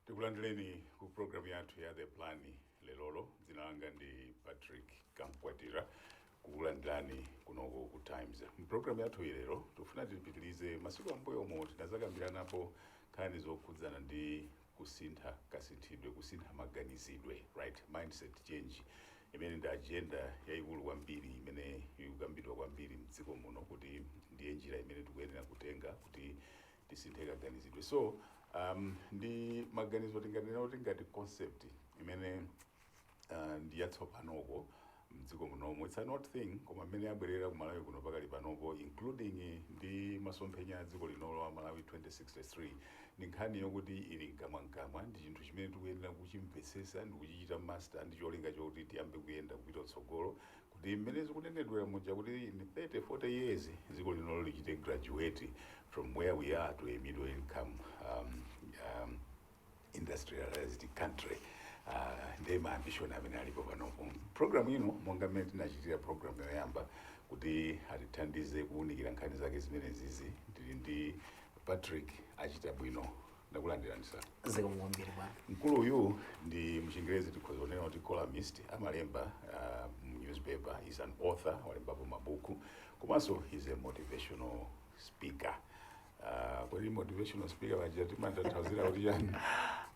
Tikulandireni ku program yathu ya The Plan lelolo. Dzina langa ndi Patrick Kamkwatira. Kukulandirani kunoko ku Times. Program yathu lero tufuna tipitilize masiku ambuyo omwe tinazakambiranapo nkhani zokhudzana ndi kusintha kasinthidwe, kusintha maganizidwe, right? Mindset change. Imene ndi agenda yaikulu kwambiri imene ikukambidwa kwambiri mdziko muno kuti ndiye njira imene tikuyenera kutenga kuti tisinthe kaganizidwe. So ndi maganizo tinganena kuti ngati concept imene ndi yatsopanoko mdziko munomo. It's an odd thing koma imene yabwerera ku Malawi kuno pakali panopo, including ndi masomphenya a dziko linolo wa Malawi 2063. Ndi nkhani yokuti ili mkamwamkamwa, ndi chinthu chimene tikuyenera kuchimvetsesa ndi kuchichita master, ndi cholinga chokuti tiyambe kuyenda kupita kutsogolo kuti mmene zikunenedwera muja kuti in 30-40 years dziko linolo lichite graduate from where we are to a middle income industrialized country. Ndiye maambition amene alipo panopo. Program ino monga mmene tinachitira program yoyamba kuti atithandize kuwunikira nkhani zake zimene zizi, ndili ndi Patrick Achitabwino. Ndakulandirani sana. Zikomuombere bwana. Mkulu uyu ndi mchingerezi tikhoza kunena kuti columnist, amalemba newspaper, is an author, walembapo mabuku, komanso he's a motivational speaker. Kodi motivational speaker wajati mandathauzira kuti yani?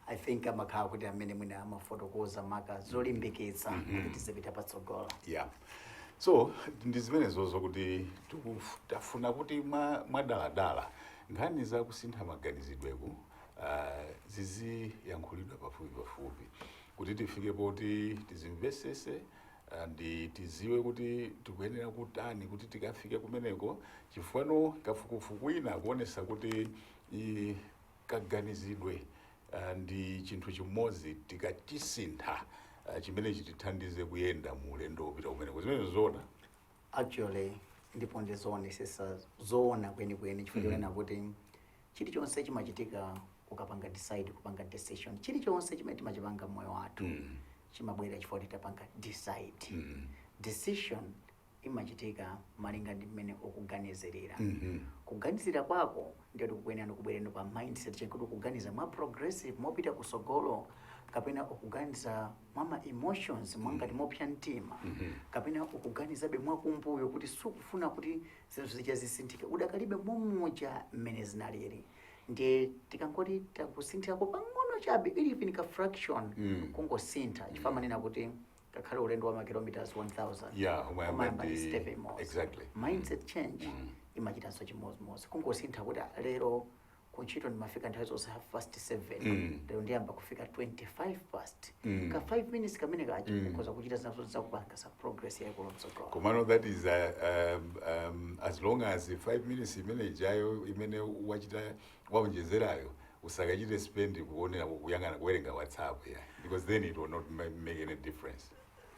I think amakhala kuti amene mwina amafotokoza maka zolimbikitsa kuti tizipita patsogolo. Yeah. So ndi zimenezo zokuti tafuna kuti mwadaladala nkhani za kusintha maganizidweku ziziyankhulidwa pafupi kuti tifike poti tizimvesese ndi tiziwe kuti tikuyenera kutani kuti tikafike kumeneko, chifukwa kafukufuku ina kuonesa kuti kaganizidwe ndi chinthu chimodzi tikachisintha chimene chitithandize kuyenda mu ulendo wopita kumeneko. Zimene zoona Actually ndipo ndizoonesesa zoona kwenikweni chifukwa chonena kuti chilichonse chimachitika ukapanga decide, kupanga decision, chilichonse chimene timachipanga moyo wathu chimabwera chifukwa tapanga decide. Decision imachitika malinga ndi mmene ukuganizirira. Kuganizira kwako ndio kukuyenera kubwerera pa mindset chekuti kuganiza mwa progressive mopita kusogolo, kapena ukuganiza mwa emotions mwangati mopya mtima, kapena ukuganiza be mwakumbuyo kuti sukufuna kuti zinthu zichazisinthike udakalibe mmoja mmene zinaliri. Ndiye tikangoti takusinthirako pang'ono chabe ili ifinika fraction kungosintha chifukwa manena kuti kakhala ulendo wa kilometers 1000. Yeah, exactly. Mindset change imachitanso chimozimozi kungosintha kuti lero kuntchito ndimafika nthawi zonse 7:30, lero ndiyamba kufika 25 past. Ka 5 minutes kamene kachi kukoza kuchita zinazo zakupanga sa progress ya kulomsoko. Komano that is as long as 5 minutes imene ijayo imene wachita waonjezerayo usakachite spend kuonera kuyangana kuwerenga WhatsApp, yeah, because then it will not make any difference.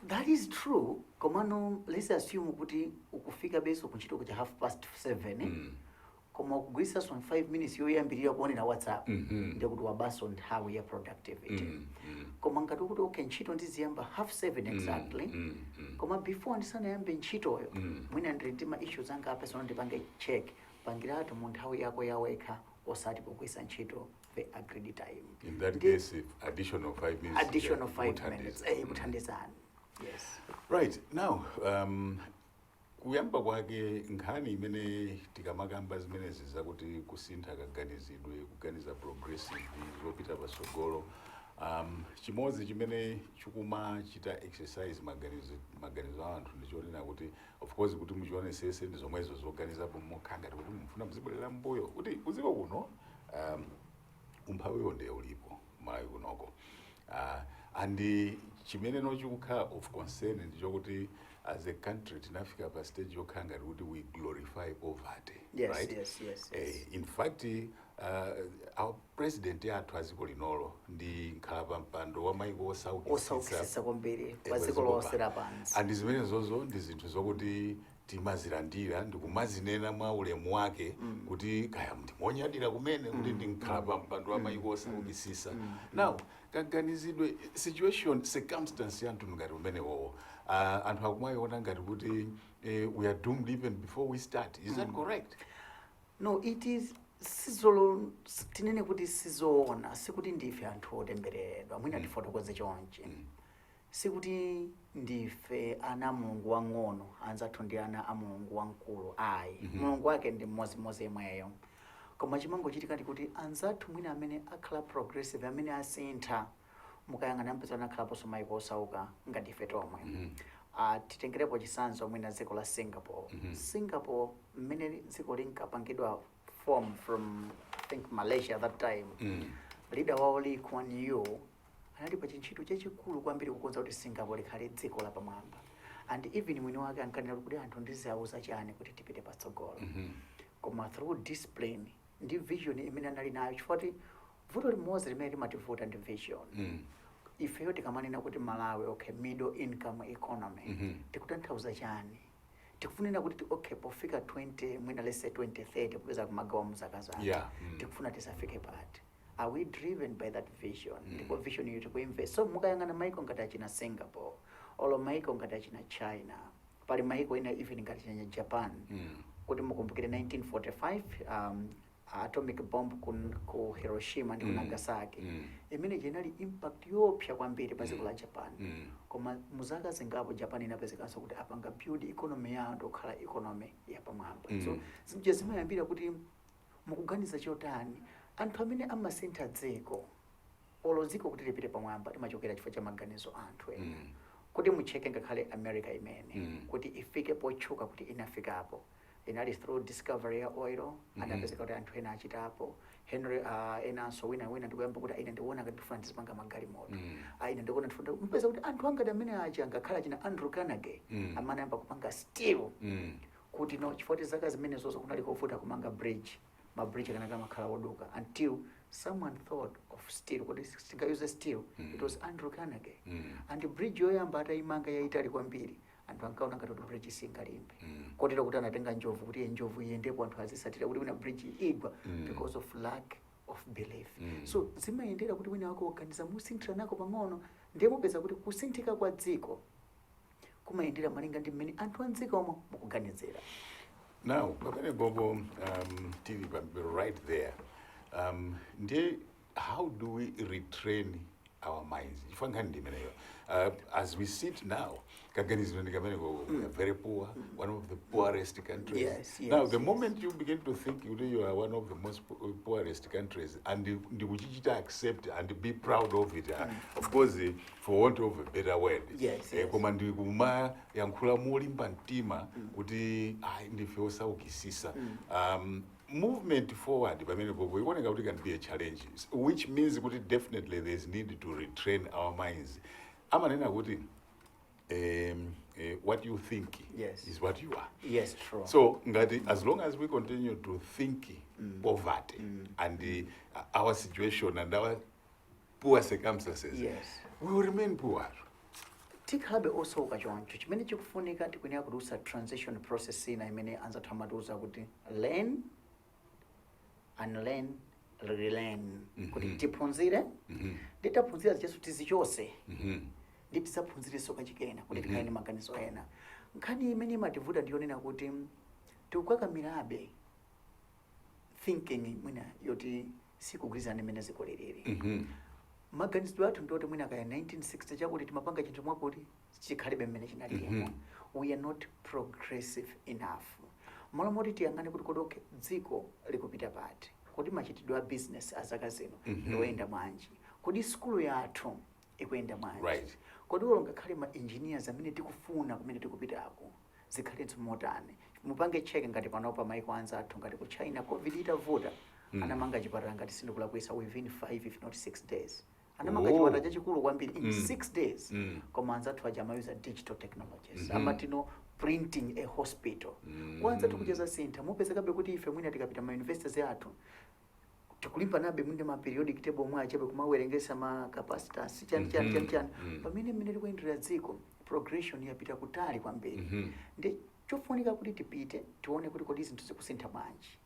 That is true. Komano let's assume kuti ukufika base kuntchito kucha 7:30, koma ukugwisa so 5 minutes yoyambirira kuonera WhatsApp ndio kuti wabaso nthawi ya productivity. Koma ngati kuti okay ntchito ndiziyamba 7:30 exactly, koma before ndisanayambe ntchitoyo mwina ndi ma issues anga apa ndipange check pangiratu mu nthawi yako yaweka osati kugwisa ntchito the agreed time. In that case, if additional 5 minutes. Additional 5 minutes. Kuthandizana. Yes. Right. Now, kuyamba kwake nkhani imene tikamakamba zimenezi zakuti kusintha kaganizidwe, kuganiza progressive, zopita pasogolo. Chimodzi chimene chikumachita exercise maganizo a anthu ndichonena kuti of course kuti muchionesese ndi zomwezo zoganizapo mokhanga kuti mufuna muzibwerera mbuyo kuti kuziko kuno umphawi wonde ulipo Malawi kunoko. And chimene nochikukhala of concern ndichokuti as a country tinafika pa stage yokhanga kuti we glorify poverty. Yes, right? Yes. In fact, our president yathu aziko linolo ndi nkhala pa mpando wa maiko osaukitsitsa kwambiri paziko lonse lapansi. And zimene zozo ndi zinthu zokuti timazilandira ndi kumazinena mwa ulemu wake kuti kaya ndimonyadira kumene kuti ndinkhala pa mpando wa maiko osaukitsitsa. Now kaganizidwe situation circumstance yanthu ngati umenewo anthu akumayiona ngati kuti we are doomed even before we start. Is that correct? No, it is sizolo tinene kuti sizoona sikuti ndife anthu otembereredwa mwina tifotokoze chonchi sikuti ndife ana mulungu wang'ono anzathu ndi ana a mulungu wamkulu ayi mulungu wake ndi mmodzi yemweyo koma chimangochitika ndi kuti anzathu mwina amene akhala progressive amene asintha mukayang'ana mpeza anakhalaponso maiko osauka ngati ife tomwe titengerepo chitsanzo mwina dziko la Singapore. Singapore mmene dziko linkapangidwa form from I think Malaysia at that time. Leader wawo Lee Kuan Yew analipa chintchito chachikulu kwambiri kukonza kuti Singapore likhale dziko lapamwamba, and even mwini wake ankanena kuti anthu ndizauza chani kuti tipite patsogolo. Koma through discipline ndi vision imene anali nayo chifukwa vuto limodzi limene limativuta ndi vision. Ifeyo tikamanena kuti Malawi okay middle income economy tikutanthauza chani? Tikufunira kuti okay pofika 20 mwina let's say 2030 kupeza kumagawa muzaka zake tikufuna tisafike pati. Are we driven by that vision? Ndipo vision yiyo tikuinvest. So mukayang'ana maiko ngati achina Singapore olo maiko ngati achina China pali maiko ina even ngati achina Japan kuti mukumbukire 1945 atomic bomb ku Hiroshima ndi Nagasaki imene inali impact yopsa kwambiri pa dziko la Japan. Koma muzaka zingapo Japan inapezekanso kuti apanga build economy yawo ndokhala economy yapamwamba. So zinthu zimayambira kuti mukuganiza chotani anthu amene amasintha dziko olo dziko kuti lipite pamwamba limachokera chifukwa cha maganizo anthu ena. Kuti mucheke ngakhale America imene kuti ifike potchuka kuti inafikapo inali through discovery ya oil anapezeka kuti anthu ena achitapo Henry enanso wina ndikuyamba kuti ine ndikuona ngati ndifuna ndizipanga magali moto ine ndikuona ndifuna mpeza kuti anthu angati amene aja ngakhala achina Andrew Carnegie amene ayamba kupanga steel kuti no chifukwa zaka zimene zozo kunali kovuta kumanga bridge mabridge akanaka makhala oduka until someone thought of steel kuti tingayuze steel it was Andrew Carnegie and bridge yoyamba atayimanga yaitali kwambiri anthu ankaona ngati kuti bridge singalimbe kotero kuti anatenga njovu kuti njovu iyendepo anthu azisatira kuti wina bridge igwa because of lack of belief. So zimayendera kuti wina wako organiza musinthira nako pang'ono ndiye mupeza kuti kusinthika kwa dziko kumayendera malinga ndi mmene anthu anzika omwe mukuganizira. Now pamene Bobo TV right there how do we retrain our minds? As we sit now, we are very poor, one of the poorest countries. Yes, now, the moment you begin to think you are one of the most poorest countries, and you accept and be proud of it, of course, for want of a better word. Yes. Movement forward, we want to can be a challenge, which means definitely there's need to retrain our minds. What you think is what you are. Yes, true. So, as long as we continue to think poverty and our situation and our poor circumstances, we will remain poor. Tikhabe also ukachoncho chimene chikufunika tikuyenera kudusa transition process ina imene anzathu amatiuza kuti learn, unlearn, relearn. Kuti tiphunzire nditaphunzira zicheso tizichose nditisaphunzireso kachikena kuti tikhale ndi maganizo ena. Nkhani imene imativuta ndiyonena kuti tikukakamirabe thinking mwina yoti sikugwirizana imene ziko lilili. Maganizo athu ndoti mwina kaya 1960 chakuti timapanga chinthu mwakuti chikhalibe mmene chinaliyemo. We are not progressive enough. Mala moti tiyang'ane kuti kodoke dziko likupita pati kuti machitidwe a business azaka zino ndoyenda bwanji, kodi skulu yathu ikuyenda bwanji, kodi ngakhale ma engineers amene tikufuna kumene tikupitako zikhalenso motani. Mupange check ngati panopa maiko anzathu ngati ku China COVID itavuta anamanga chipatala ngati sindikulakwisa within 5 if not 6 days. Anamanga chipatala chachikulu kwambiri in 6 days. Koma anzathu aja amayuza digital technologies amatino printing a hospital. Kwanza tikucheza center mupezekabe kuti ife mwina tikapita ma universities athu tikulimpa nabe mwinde ma periodic table mwa achabe kumawerengesa ma capacitance chani pamene mmene tikuyenderera dziko progression yapita kutali kwambiri. Ndi chofunika kuti tipite tione kuti kodi zinthu zikusintha bwanji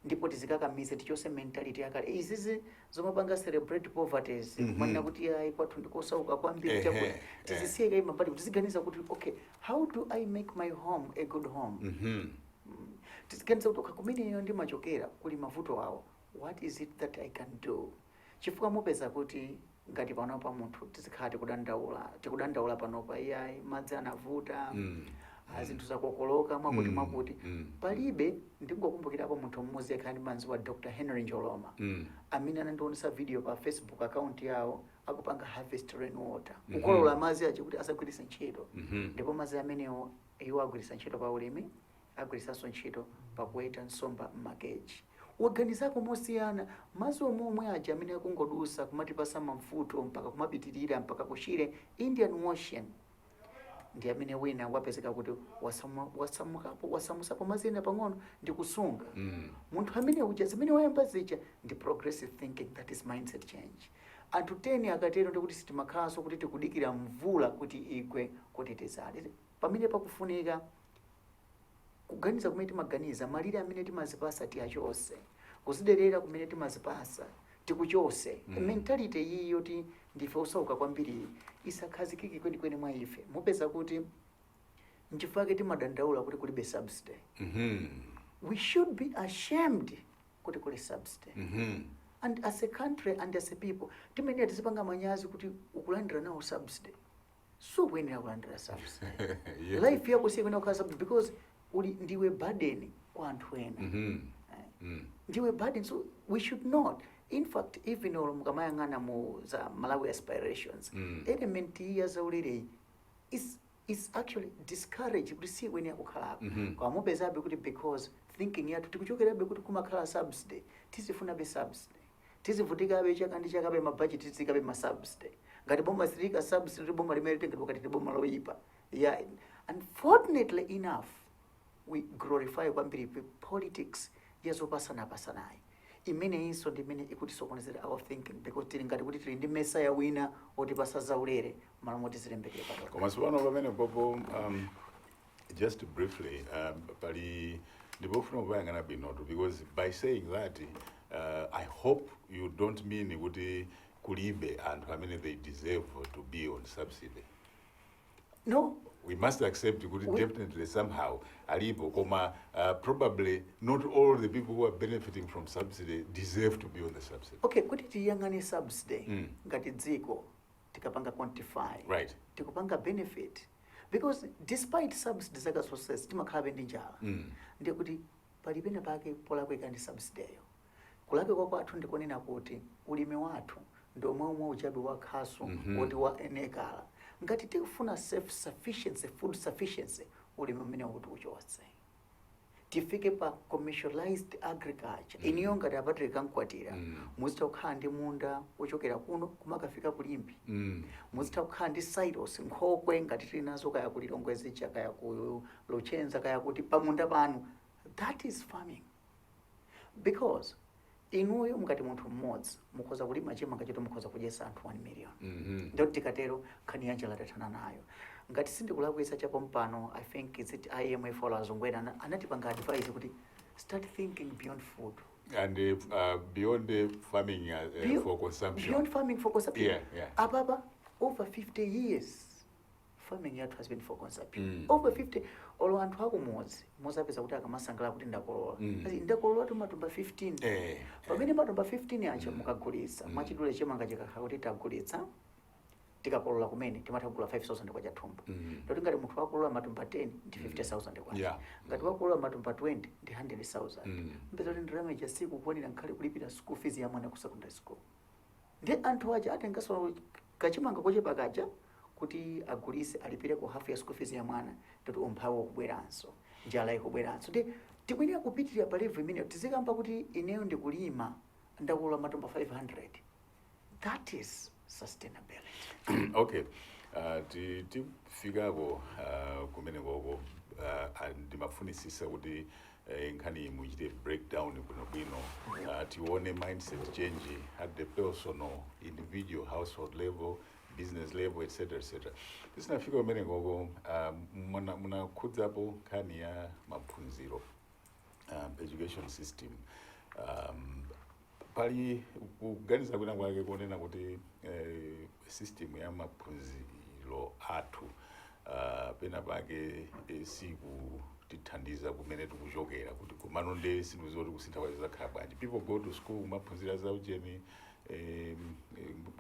ndipo tizikakamize tichose mentality yakale izizi zomapanga celebrate poverty kumana kuti ayi kwathu ndikosauka kwambiri chakuti tizisiyeka imabali kuti tiziganiza kuti okay how do I make my home a good home. tiziganiza kuti kumeneyo ndimachokera kuli mavuto awo, what is it that I can do? Chifukwa mupeza kuti ngati panopa munthu tizikhala tikudandaula panopa iyayi madzi anavuta, zinthu zakokoloka mwakuti palibe. Ndingokumbukirapo munthu mmodzi yakhala ndi manzi wa Dr. Henry Njoloma amene anandionesa video pa Facebook account yawo akupanga harvest rainwater, kukolola madzi acho kuti asagwiritse ntchito, ndipo madzi amenewo iwo agwiritsa ntchito pa ulimi, agwiritsanso ntchito pa kuweta nsomba m'makeji. Waganizako mosiyana, madzi omwe aja amene akungodusa kumatipasa mavuto mpaka kumapitirira mpaka kushire Indian Ocean, ndi amene wina wapezeka kuti wasamusapo madzi ena pang'ono ndi kusunga. Munthu amene uja zimene wayamba zija ndi progressive thinking, that is mindset change. Anthu 10 akatero ndikuti sitimakhalanso kuti tikudikira mvula kuti igwe kuti tizale. Pamene pakufunika kuganiza kumene timaganiza, malire amene timazipasa tiyachose, kuziderera kumene timazipasa tikuchose. Mentality iyi yoti ndife osauka kwambiri isakhazikike kwenikweni mwa ife. Mupeza kuti nchifukwa timadandaula kuti kulibe subsidy. We should be ashamed kuti kuli subsidy. And as a country and as a people, timene tizipanga manyazi kuti ukulandira nawo subsidy. So when you ukulandira subsidy, yes. Life yako si kwenda ukhala subsidy because ndiwe burden kwa anthu ena. Ndiwe burden, so we should not. In fact, even mukamayang'ana mu za Malawi aspirations, element ya zaulere is actually discouraged kuti si when yakukhala. Kwa mubezabe kuti because thinking yathu tikuchokerabe kuti kumakhala subsidy, tisifuna be subsidy, tizivutikabe chaka ndi chakabe mabudget tizikabe ma subsidy. Ngati boma silika subsidy boma limene tengeti wakati boma loipa. Yeah, unfortunately enough, we glorify kwambiri politics yazopasana pasanayi. Imene inso ndimene ikutisokonezera our thinking because tili ngati kuti tili ndi mesa ya wina otipasa zaulere malo moti zilembekere patoko. Koma sipano pamene popo just briefly pali ndipofuna kupayang'ana bwinotu because by saying that I hope you don't mean kuti kulibe anthu amene they deserve to be on subsidy. No. We must accept definitely somehow alipo koma probably not all the people who are benefiting from subsidy deserve to be on the subsidy. Okay, kuti tiyang'ane subsidy ngati dziko tikapanga quantify, right, tikupanga benefit because despite subsidy zaka sources timakhala ndi njala. Ndiye kuti palipena pake polakweka ndi subsidy yo. Kulake kwa kwathu ndikonena kuti ulimi wathu ndio omwe uchabe wakhaso oti wa enekala. Ngati tikufuna self-sufficiency, food sufficiency, ulimi umene kuti uchotse. Tifike pa commercialized agriculture. Iniyo ngati Patrick Kamkwatira, muzita kukhala ndi munda ochokera kuno kumakafika kulimbi. Muzita kukhala ndi silos, nkhokwe ngati tili nazo kaya ku Lilongwe, kaya ku Lochenza, kaya kuti pamunda panu. That is farming. Because inuyo mukati munthu mmodzi mukhoza kulima chima ngachito mukhoza kudyesa anthu 1 million. Ndio tikatero khani yanja latathana nayo. Ngati sindikulakwisa chapo mpano, I think is it IMF or azungwena anatipanga advice kuti start thinking beyond food. And beyond farming for consumption. Beyond farming for consumption. Yeah. Ababa, over 50 years, farming yathu has been for consumption. Over 50. Olo anthu akumodzi mozapeza kuti akamasangala kuti ndakolola. Ndakolola matumba 15. Pamene matumba 15 acha mukagulitsa, mwachidule chimanga chikakhala kuti tagulitsa, tikakolola kumene timatha kugula 5,000 kwa chathumba. Ndoti ngati munthu wakolola matumba 10 ndi 50,000 kwa. Ngati wakolola matumba 20 ndi 100,000. Mpeza kuti ndalama ya siku kuonera nkhale kulipira school fees ya mwana ku secondary school. Ndi anthu aja atengaso kachimanga kochepa kaja kuti agulise alipire ku half ya school fees ya mwana ndoti umphawi kubweranso, njala ikubweranso. Ndi tikuyenda kupitirira pa level imene tizikamba kuti ineyo ndikulima ndakolola matumba 500. That is sustainability. Okay. Tifikako kumene koko ndimafunisisa kuti nkhani muchite breakdown bwino tione mindset change at the personal, individual, household level, business level, etc. Tisinafika kumene koko munakhudzapo nkhani ya maphunziro, education system. Pali kuganiza kwina kwake kuonena kuti system ya maphunziro athu pena pake sikutithandiza kumene tikuchokera kuti kumano nde sindiwuzoti kusintha kwacho zakhala bwanji. People go to school maphunzira za ujeni,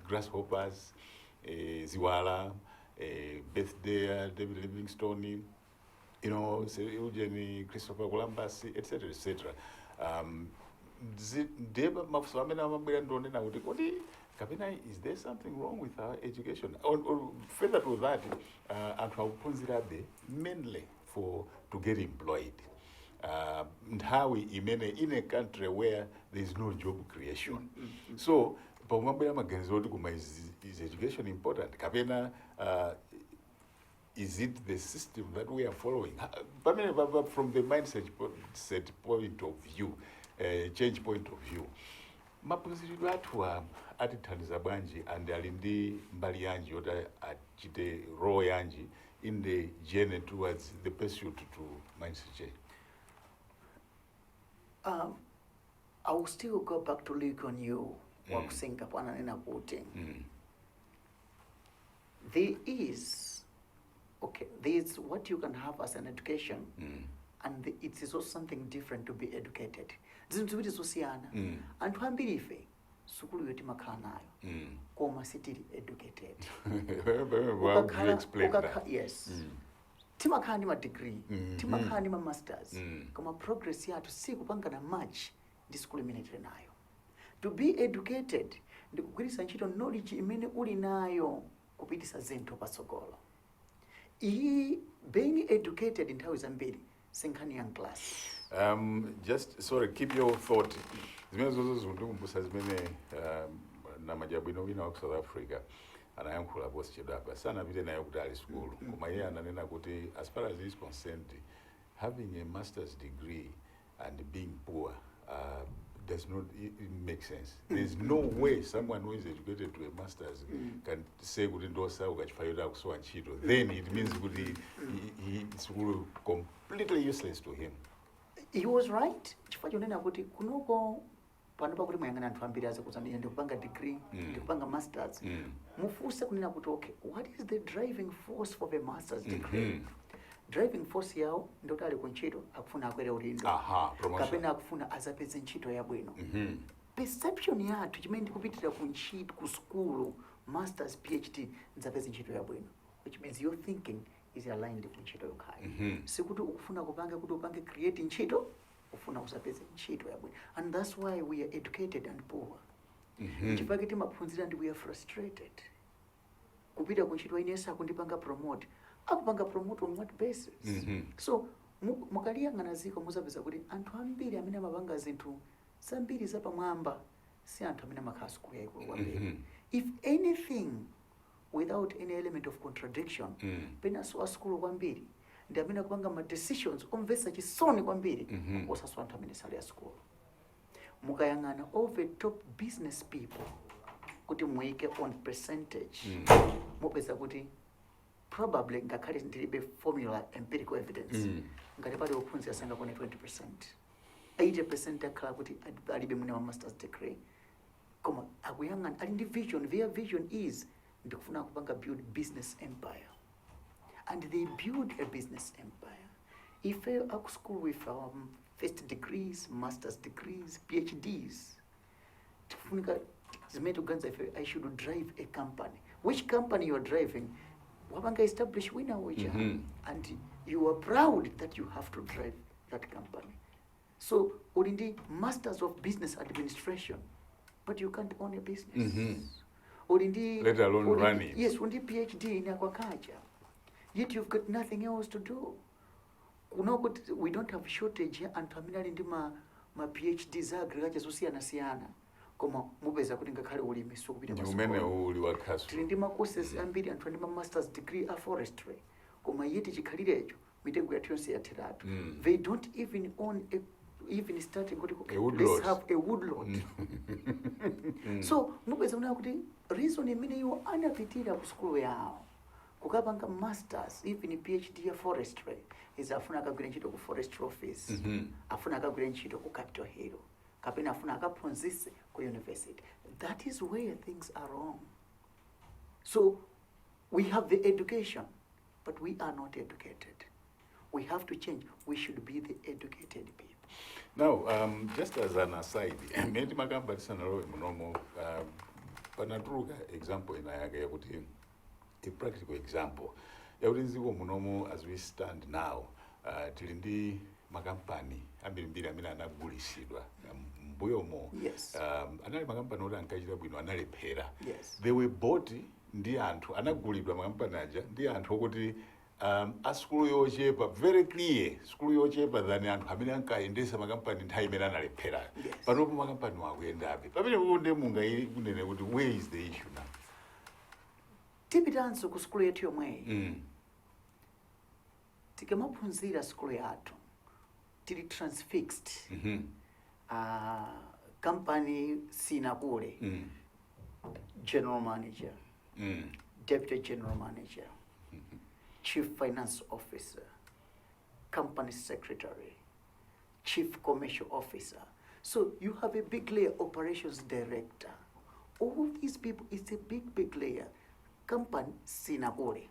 grasshoppers, ziwala, birthday, David Livingstone, you know, ujeni Christopher Columbus, etc., etc. Ndeba mafuso amene amabwera ndonena kuti kapena, is there something wrong with our education? Or further to that, anthu akuphunzirabe mainly to get employed. Nthawi imene in a country where there is no job creation. So pamwabwera maganizo kuti kuma is education important? Kapena, is it the system that we are following? From the mindset point of view, change point of view, maphunziridwe athu atithandiza bwanji and ali ndi mbali yanji yoti achite role yanji in the journey towards the pursuit to mindset change? I will still go back to look on you wakusenga pana nena kuti there is what you can have as an education, and it is also something different to be educated. Zinthu ziwiri zosiyana. Anthu ambiri ife sukulu yoti makhala nayo koma sitili educated. Well, you explain that. Yes. Timakhala ndi ma degree, timakhala ndi ma masters, koma progress yathu sikupangana much ndi sukulu imene tili nayo. To be educated ndi kugwiritsa ntchito knowledge imene uli nayo kupitisa zinthu patsogolo. Being educated nthawi zambiri sinkhani young class. Just sorry, keep your thought. Zimene zozo zikumbutsa zimene na majabwino wina wa South Africa anayankhula bosi chedapa sanapite nayo kutali school, koma iye ananena kuti as far as he is concerned, having a master's degree and being poor does not make sense. There is no way someone who is educated to a master's can say kuti ndosa ukachifayira kusowa ntchito. Then it means kuti it's completely useless to him. He was right. Chifukwa chonena kuti kunoko panopa kuti mwayang'ana anthu ambiri aze kuzambira ndikupanga degree, ndikupanga masters. Mufunse kunena kuti okay, what is the driving force for the master's degree? Driving force yawo ndoti ali ku ntchito akufuna akwere ulindo. Kapena akufuna azapeze ntchito yabwino. Perception yathu chimene ndikupitira ku ntchito ku school, masters, PhD, nzapeze ntchito yabwino, which means your thinking is aligned ku ntchito yokhayo. Sikuti ukufuna kupanga kuti upange create ntchito, ufuna usapeze ntchito yabwino. And that's why we are educated and poor. Chifukwa timaphunzira and we are frustrated. Kupita ku ntchito inesa kundipanga promote. Akupanga promote on what basis? So mukaliyang'ana ziko muzapeza kuti anthu ambiri amene amapanga zinthu zambiri zapamwamba si anthu amene amakhala sukulu yaikulu kwambiri. If anything, without any element of contradiction, penaso a sukulu kwambiri ndi amene akupanga ma decisions omvetsa chisoni kwambiri osaso anthu amene sali a sukulu. Mukayang'ana over top business people kuti muike on percentage, mupeza kuti probably ngakhale ndilibe formula empirical evidence, ngati pali ophunzira sangakone 20%. 80% akhala kuti alibe mwina wa master's degree. Koma akuyang'ana ali ndi vision. Their vision is ndikufuna kupanga build business empire. And they build a business empire. If they are at school with first degrees, master's degrees, PhDs, I should drive a company. Which company you are driving? Wabanga establish winner which and you are proud that you have to drive that company. So, already masters of business administration, but you can't own a business. Already, let alone run it. Yes, already PhD in aquaculture. Yet you've got nothing else to do. We don't have shortage here, and terminally ma PhDs agriculture siyana. Koma mubeza kuti ngakhale ulimi sokupita umene uli wakhaso. Tili ndi ma courses ambiri anthu ndi ma master's degree a forestry. Koma yeti chikhalirecho mitengo yathu yonse yatheratu. They don't even own even starting kuti let's have a woodlot. So mubeza kuti reason imene iwo anapitira ku school yawo kukapanga masters even PhD ya forestry is afuna akagwira ntchito ku forestry office, afuna akagwira ntchito ku Capitol Hill, kapena afuna akaphunzise ku university. That is where things are wrong. So we have the education, but we are not educated. We have to change. We should be the educated people. Now, just as an aside, many makampatisa nalo munomo panatuluka example inayaga yakuti a practical example yakuti nziko munomo as we stand now tili ndi makampani ambirimbiri amene anagulisidwa mbuyomo. Yes. Anali makampani oti ankachita analephera. Yes. They were bought ndi anthu anagulidwa makampani aja ndi anthu okuti a skulu yochepa, very clear skulu yochepa than anthu amene ankayendesa makampani nthawi imene analephera. Yes. Panopo makampani wakuyendabe pamene kunde mungayi kunene kuti where is the issue now? Tipitanso ku skulu yetu yomweyi. Tikamaphunzira skulu yathu tili transfixed. Company sinakule. General manager, deputy general manager, chief finance officer, company secretary, chief commercial officer. So you have a big layer, operations director. All these people, it's a big layer. Company sinakule.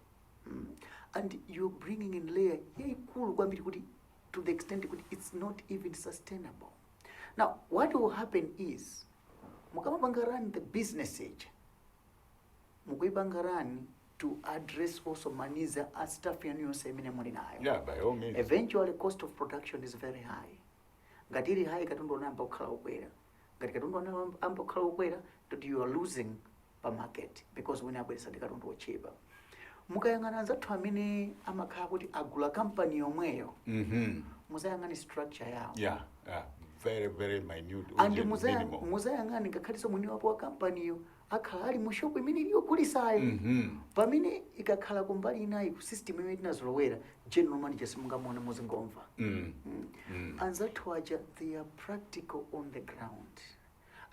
And you're bringing in layer to the extent that it's not even sustainable. Now, what will happen is, Mukabangaran the business age, Mukabangaran to address also maniza as staff union seminar. Yeah, by all means. Eventually, cost of production is very high. Gatiri high katundo namba ukhala ukwera. Gati katundo namba ukhala ukwera, that you are losing per market because we never said katundo cheaper. Mukayangana nzathu amene amakhala kuti agula company yomweyo. Muzayangani structure yao. Yeah, very minute. And muzayangani ngakhaliso mwini wapo wa company yo akhala ali mu shop imene iliyogulisayo. Pamene ikakhala kumbali inayi ku system imene tinazolowera general manager simungamona muzingomva. Anzathu aja they are practical on the ground.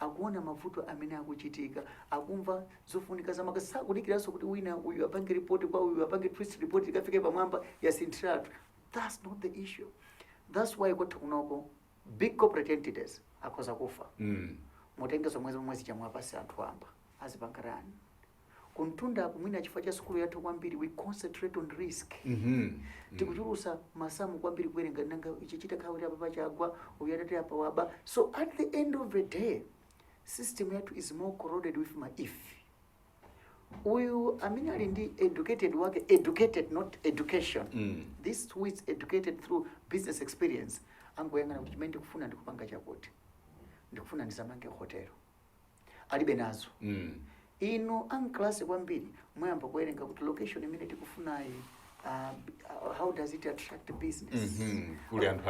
Akuona mavuto amene akuchitika, akumva zofunika zamakasa sakudikiranso kuti wina uyu apange report kwa uyu apange twist report ikafike pamwamba ya sintratu. That's not the issue. That's why kwathu kunoko big corporate entities akhoza kufa. Mutengezo mwezi chamwa pasi anthu amba azipangarani. Kuntunda kumwina chifukwa cha skulu yathu kwambiri we concentrate on risk. Tikuchulusa masamu kwambiri kuwerenga nanga ichichita khawira apa pachagwa uyatete apa waba. So at the end of the day, system yathu is more corroded with my if. Uyu amene ali ndi educated wake, educated not education. This who is educated through business experience angoyangana kuti chimene ndikufuna ndikupanga chakuti. Ndikufuna ndizamange hotel. Alibe nazo. Ino anklasi kwambiri mwayamba kuwerenga kuti location imene tikufunayi how does it attract business?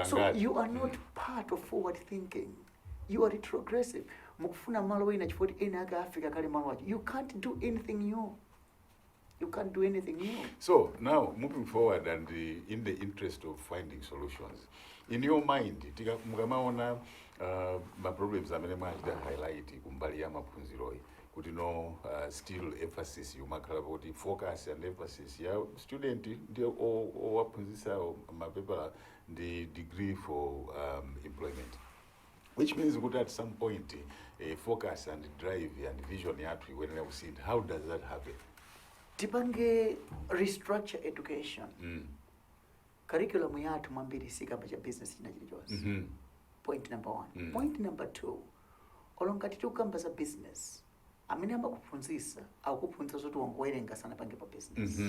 So you are not part of forward thinking. You are retrogressive. Mukufuna Malawi na chifoti ena aka Africa kale Malawi. You can't do anything new. You can't do anything new. So now moving forward and in the interest of finding solutions, in your mind, mukamaona ma problems amene mwachita highlight kumbali ya maphunziroi kuti no still emphasis yumakhala kuti focus and emphasis ya student ndio owaphunzisa mapepa the degree for employment, which means that at some point focus and drive and vision yathu iwenera kusintha. How does that happen? Tipange restructure education. Curriculum yathu mambiri sikamba cha business chinachichonse. Point number 1. Point number 2, olongati tukamba za business amene amakuphunzisa akuphunzisa zoti wangowerenga sana pange pa business.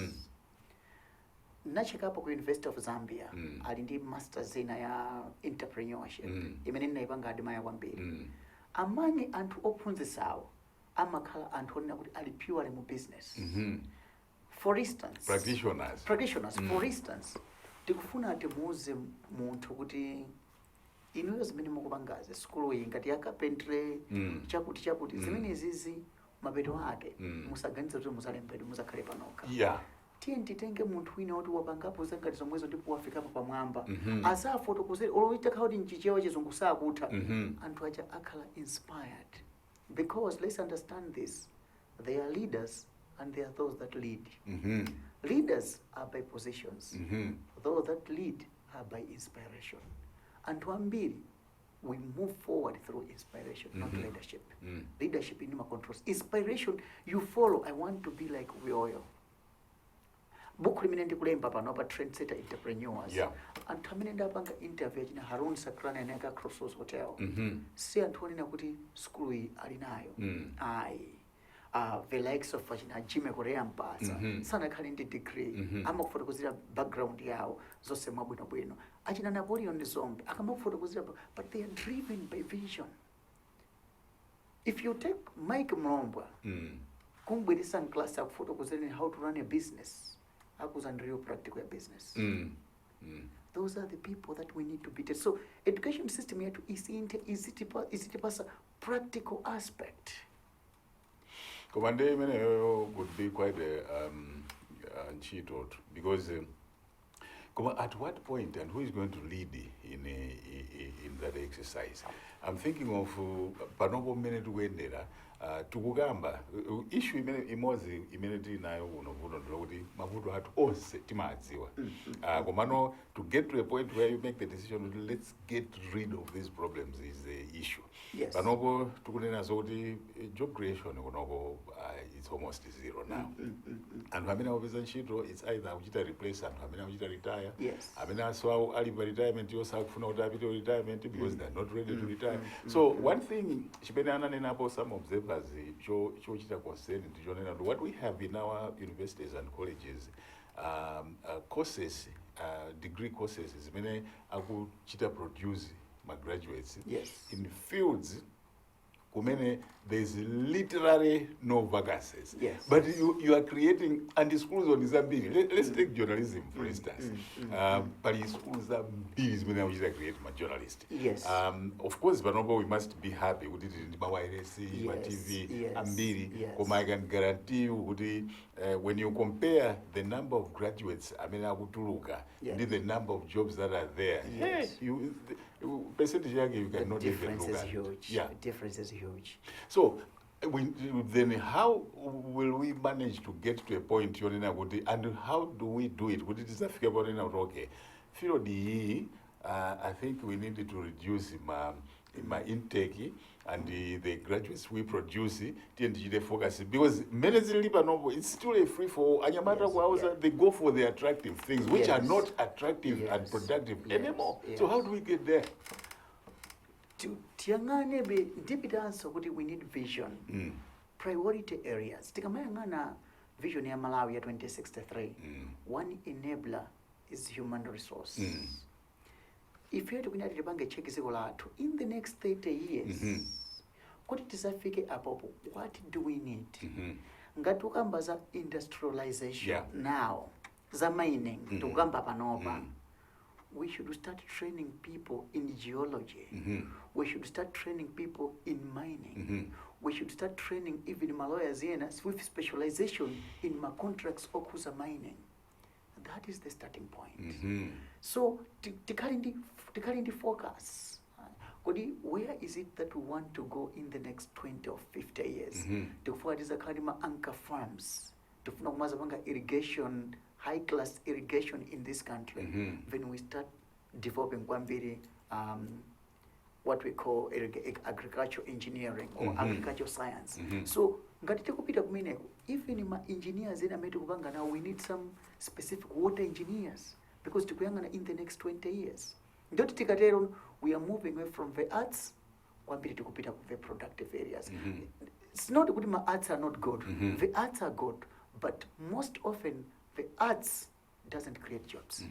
Nachekapo ku University of Zambia ali ndi masters ina ya entrepreneurship imene ninaipanga adima ya kwambiri. Amanye anthu ophunzisawo amakhala anthu onena kuti ali purely mu business. For instance, practitioners. For instance, tikufuna ati muze munthu kuti inuyo zimene mukupangazi skulu iyi ngati ya carpentry chakuti zimene zizi mapeto ake musaganiza kuti muzalembedwe muzakhale panoka. Titenge munthu wina woti wapangapo zangati zomwezo ndipo wafikapo pamwamba asafotokozere oloita khawuti mchichewa chizungu sakutha anthu aja akhala inspired, because let's understand this, they are leaders and they are those that lead. Leaders are by positions, those that lead are by inspiration. And ambiri, we move forward through inspiration, not leadership. Leadership in my controls. Inspiration, you follow. I want to be like Wioyo. book limene ndikulemba pano pa trendsetter entrepreneurs Yeah. anthu amene ndapanga interview achina Harun Sakrana ene aka Crossroads Hotel si anthu onena kuti skulu iyi ali nayo ayi the likes of achina Jimmy Korea mpasa sanakhale ndi degree amakufotokozera background yawo zonse mwabwinobwino achina Napoleon Zombe akamakufotokozera but they are driven by vision. If you take Mike Mlombwa kumbwirisa mklasi akufotokozereni how to run a business akuza ndi real practical ya business. Those are the people that we need to be. So education system yetu isitipasa practical aspect. Komande imene would be quite a ntchito because at what point and who is going to lead in that exercise? I'm thinking of panopo mmene tikuyendera tikukamba issue imene tinayo uno ndikuti mavuto athu onse timadziwa komano to get to a point where you make the decision let's get rid of these problems is the issue. Yes. Panopo tikunena kuti job creation kunoko it's almost zero now. Anthu amene akupeza ntchito it's either akuchita replace anthu amene akuchita retire. Yes. Amene aso ali pa retirement yonse akufuna kuti apite retirement because they're not ready to retire. So one thing chimene ananenapo some observers chochita concern ndichonena what we have in our universities and colleges courses degree courses zimene akuchita produce my graduates in fields kumene there's literally no vacancies. Yes. But you are creating, and the schools on Zambia, let's take journalism for instance. But the schools are busy when we create my journalist. Yes. Of course, but we must be happy with it in my YRC, my TV, Ambiri. Yes. I can guarantee you when you compare the number of graduates, I mean, the number of jobs that are there. Yes. Percentage you cannot even look at. Huge. Yeah. The difference is huge. So then how will we manage to get to a point and how do we do it? Would it is okay? Field I think we needed to reduce my intake and the graduates we produce the focus because many it's still a free for they go for the attractive things which are not attractive and productive anymore. So how do we get there? We need vision. Priority areas. Tikamayangana vision ya Malawi ya 2063. One enabler is human resource. If you have to check in the next 30 years, what do we need? Ngatukamba za industrialization now, za mining, tukamba panopa. We should start training people in geology. We should start training people in mining. We should start training even my lawyers with specialization in my contracts or mining. That is the starting point. So, the current focus, where is it that we want to go in the next 20 or 50 years? To find is a kind of anchor farms, to find irrigation, high-class irrigation in this country. When we start developing one very what we call agricultural engineering or agricultural science. So, even my engineers now we need some specific water engineers because in the next 20 years. We are moving away from the arts to the productive areas. It's not good my arts are not good. The arts are good, but most often the arts doesn't create jobs.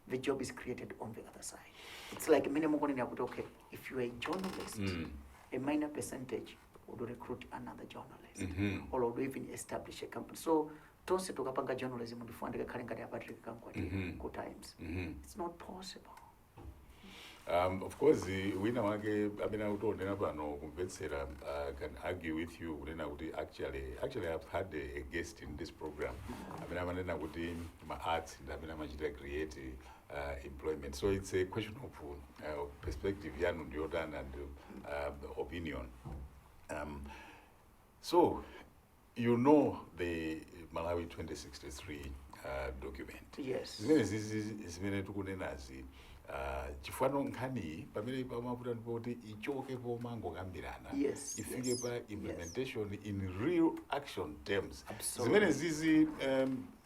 The job is created on the other side. It's like okay, if you are a journalist, a minor percentage would recruit another journalist or would even establish a company. So tonse tukapanga journalism ndifundika kalengati ya Patrick Kamkwatira good times. It's not possible. Of course, we know can argue with you. Actually, I've had a guest in this program. My arts and creative employment. So it's a question of perspective, and opinion. So you know the Malawi 2063 document. Yes. chifano nkhani pamene pamaputa ndipo kuti ichoke pomangokambirana Yes, ifike yes, pa implementation in real action terms. Absolutely. Zimene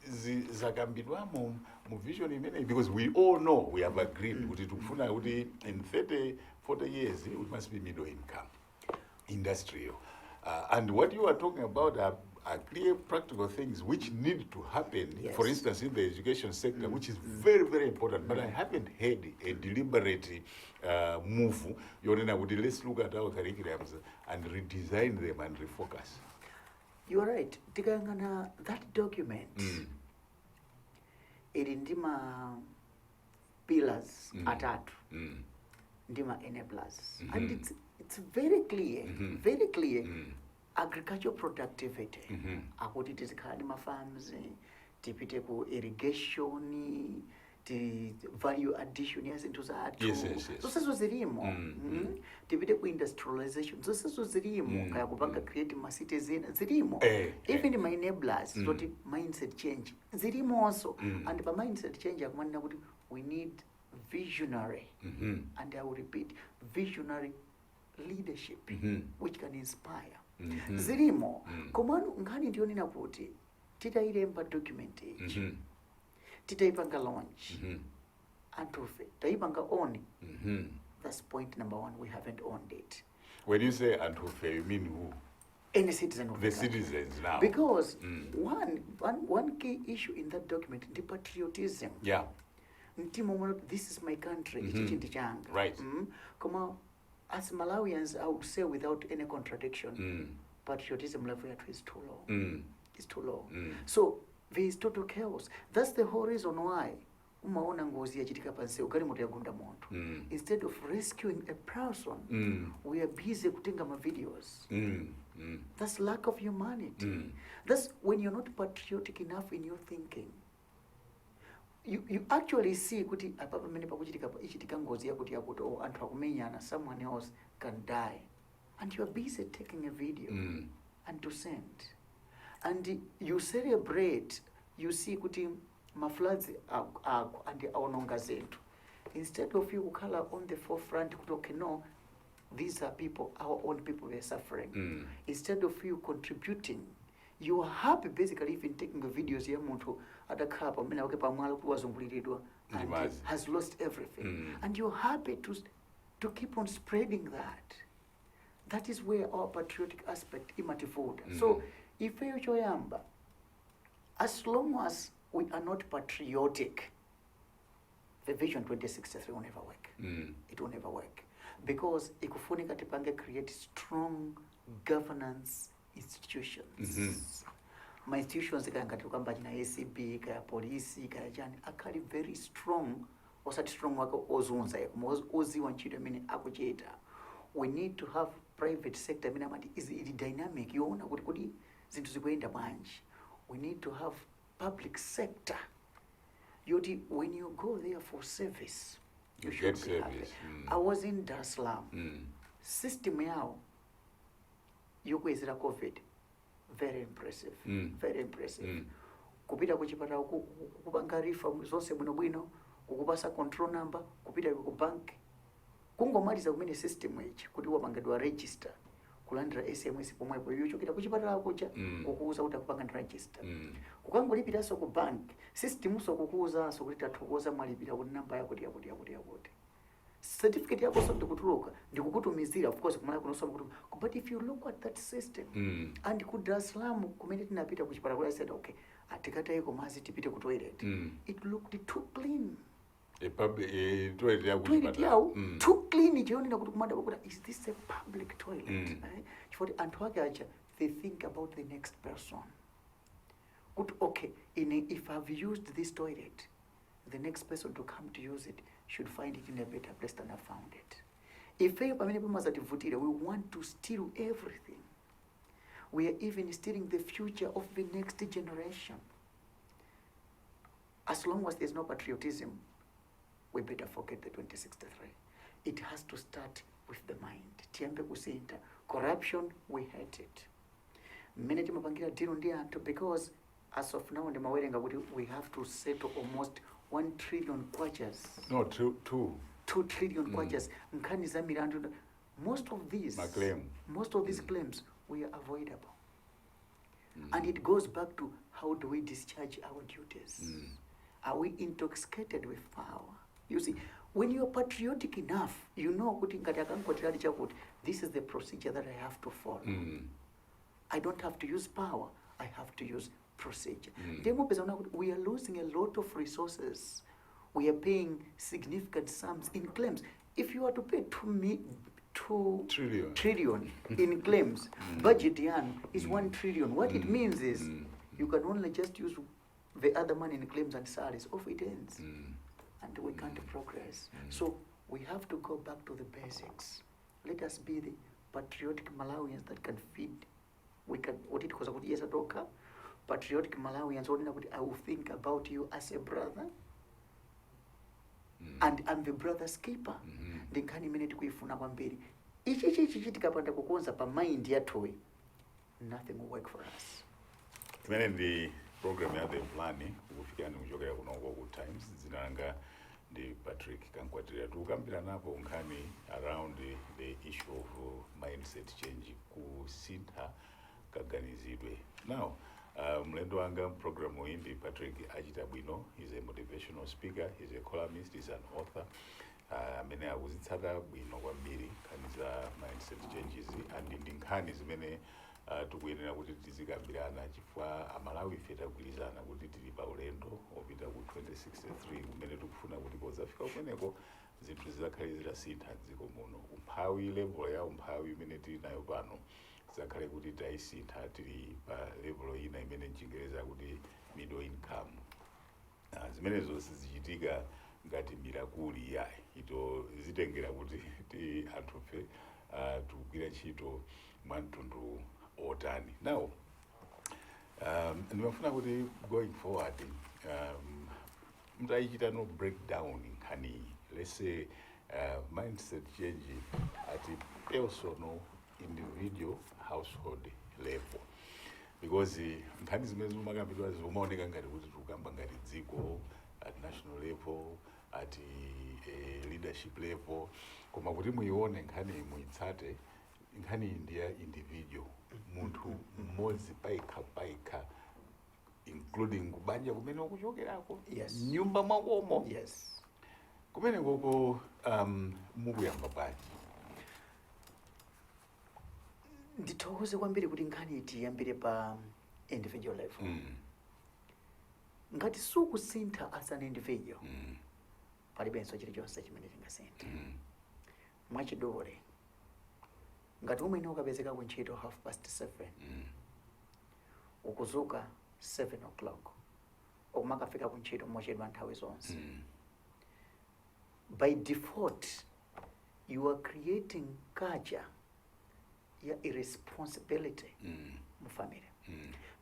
zizi zakambidwamo mu vision imeneyi, because we all know, we have agreed kuti tikufuna kuti in 30-40 years we must be middle income industrial. And what you are talking about are clear practical things which need to happen, Yes. for instance, in the education sector, which is very, very important. But I haven't heard a deliberate move. Let's look at our curriculums and redesign them and refocus. You are right. Tikayangana that document, ili ndima pillars atatu, ndima enablers. And it's very clear, very clear. Agricultural productivity. Akuti tizikhala ndi farms, tipite ku irrigation, ti value addition ya zinthu zathu. Yes. Zonsezo zilimo. Tipite ku industrialization. Zonsezo zilimo. Kaya kupanga create ma cities zilimo. Even my enablers, zoti mindset change. Zilimo also. And by mindset change akumanena kuti we need visionary. And I will repeat, visionary leadership which can inspire. Zilimo. Komano ngani ndiyo nina kuti titailemba document age. Titaipanga launch. Antufe. Taipanga own. That's point number one. We haven't owned it. When you say Antufe, you mean who? Any citizen of the country. citizens now. Because one key issue in that document, the patriotism. Yeah. This is my country. Right. Come as Malawians, I would say without any contradiction, patriotism level is too low. It's too low. So there is total chaos. That's the whole reason why umaona ngozi yachitika pansi ukali moto yagunda moto. Instead of rescuing a person, we are busy kutenga ma videos. That's lack of humanity. That's when you're not patriotic enough in your thinking. You actually see kuti apapa mene pakuchitika ichitika ngozi yakuti oh anthu akumenyana, someone else can die, and you are busy taking a video and to send, and you celebrate. You see kuti mafloods and aononga zethu, instead of you kukhala on the forefront kuti okay, no, these are people, our own people, were suffering. Instead of you contributing, you are happy basically even taking the videos ya muntu adakapa mena wake pamwala kuwazunguliridwa and has lost everything, and you're happy to keep on spreading that. That is where our patriotic aspect imativuda. So if you choyamba, as long as we are not patriotic, the Vision 2063 will never work. It will never work, because ikufunika tipange create strong governance institutions. My institutions ngati kwamba na ACB, kaya polisi, kaya jani akali very strong, osati strong wako ozunza oziwa ntchito imene akuchita. We need to have private sector imene amati is dynamic, yoona kuti zinthu zikuyenda bwanji. We need to have public sector yoti when you go there for service, you should be service. I was in Dar es Salaam. System yao yokwezera COVID, very impressive. Very impressive. Kupita kuchipata kupanga rifa zonse bwino kukupasa control number, kupita ku bank kungomaliza kumene system ichi kuti wapangidwa register kulandira SMS pomwepo yochokera kuchipata kucha kukuuza kuti akupanga register. Kukangolipiraso ku bank system so kukuuza so kuti tathokoza mwalipira kuti namba yako yakuti certificate yako so ndikutuluka ndikukutumizira, of course kumala kunosoma kuti, but if you look at that system and ku Dar es Salaam kumene tinapita kuchipata kula said okay atikataye komazi tipite ku toilet, it looked too clean. Toilet yao too clean. Chioni kuti kumanda kuti is this a public toilet? Chifoti anthu ake acha they think about the next person. Good, okay, if I've used this toilet, the next person to come to use it should find it in a better place than I found it. If we want to steal everything, we are even stealing the future of the next generation. As long as there's no patriotism, we better forget the 2063. It has to start with the mind. Tiambe kusinta. Corruption, we hate it. Many timapangira deal because as of now, we have to settle almost 1 trillion kwachas. No, two. 2 trillion kwachas. Nkhani za milandu. Most of these claims were avoidable. And it goes back to how do we discharge our duties? Are we intoxicated with power? You see, when you're patriotic enough, you know this is the procedure that I have to follow. I don't have to use power, I have to use procedure. We are losing a lot of resources. We are paying significant sums in claims. If you are to pay 2 trillion in claims, budget is 1 trillion. What it means is you can only just use the other money in claims and salaries. Off it ends. And we can't progress. So we have to go back to the basics. Let us be the patriotic Malawians that can feed. We can, what it was about years ago, patriotic Malawians, I will think about you as a brother. And I'm the brother's keeper. Ndinkani minute kuifuna kwambiri. Ichi chitikapanda kukonza pa mind yathu, nothing will work for us. Imene ndi program ya the plan kufikani kuchokera kuno ku Times zinanga ndi Patrick Kamkwatira tukambira napo nkhani around the issue of mindset change kusintha kaganizidwe. Now mlendo wanga program hii ndi Patrick Achitabwino. He's a motivational speaker, he's a columnist, he's an author. Amene akuzitsata bwino kwambiri nkhani za mindset changes and ndi nkhani zimene tikuyenera kuti tizikambirana chifukwa amalawi ife tagwirizana kuti tili pa ulendo opita ku 2063 kumene tikufuna kuti kozafika kumeneko zinthu zizakhale zitasintha dziko muno. Umphawi, level ya umphawi imene tili nayo pano zakhale kuti tayisintha tili pa level ina imene mchingereza kuti middle income. Zimenezo sizichitika ngati mirakuli yayi, ito zitengera kuti ti anthufe tikugwira ntchito mwa mtundu otani. Now ndimafuna kuti going forward mtayichita no breakdown nkhani, let's say mindset change at a personal, individual, household level, because nkhani zimene zimakambidwa zimaoneka ngati kuti tikukamba ngati dziko at national level, at leadership level, koma kuti muione nkhani muitsate nkhani ndiya individual, munthu mmodzi paikha including kubanja kumene ukuchokerako, nyumba mwakomo, kumene koko mukuyamba bwanji. Ndithokoze kwambiri kuti nkhani itiyambire pa individual level. Ngati sukusintha as an individual, palibenso chilichonse chimene chingasintha. Mwachidule, ngati umwene ukapezeka kuntchito 7:30, ukuzuka 7 o'clock, okumakafika kuntchito mochedwa nthawi zonse, by default you are creating culture ya irresponsibility mu family.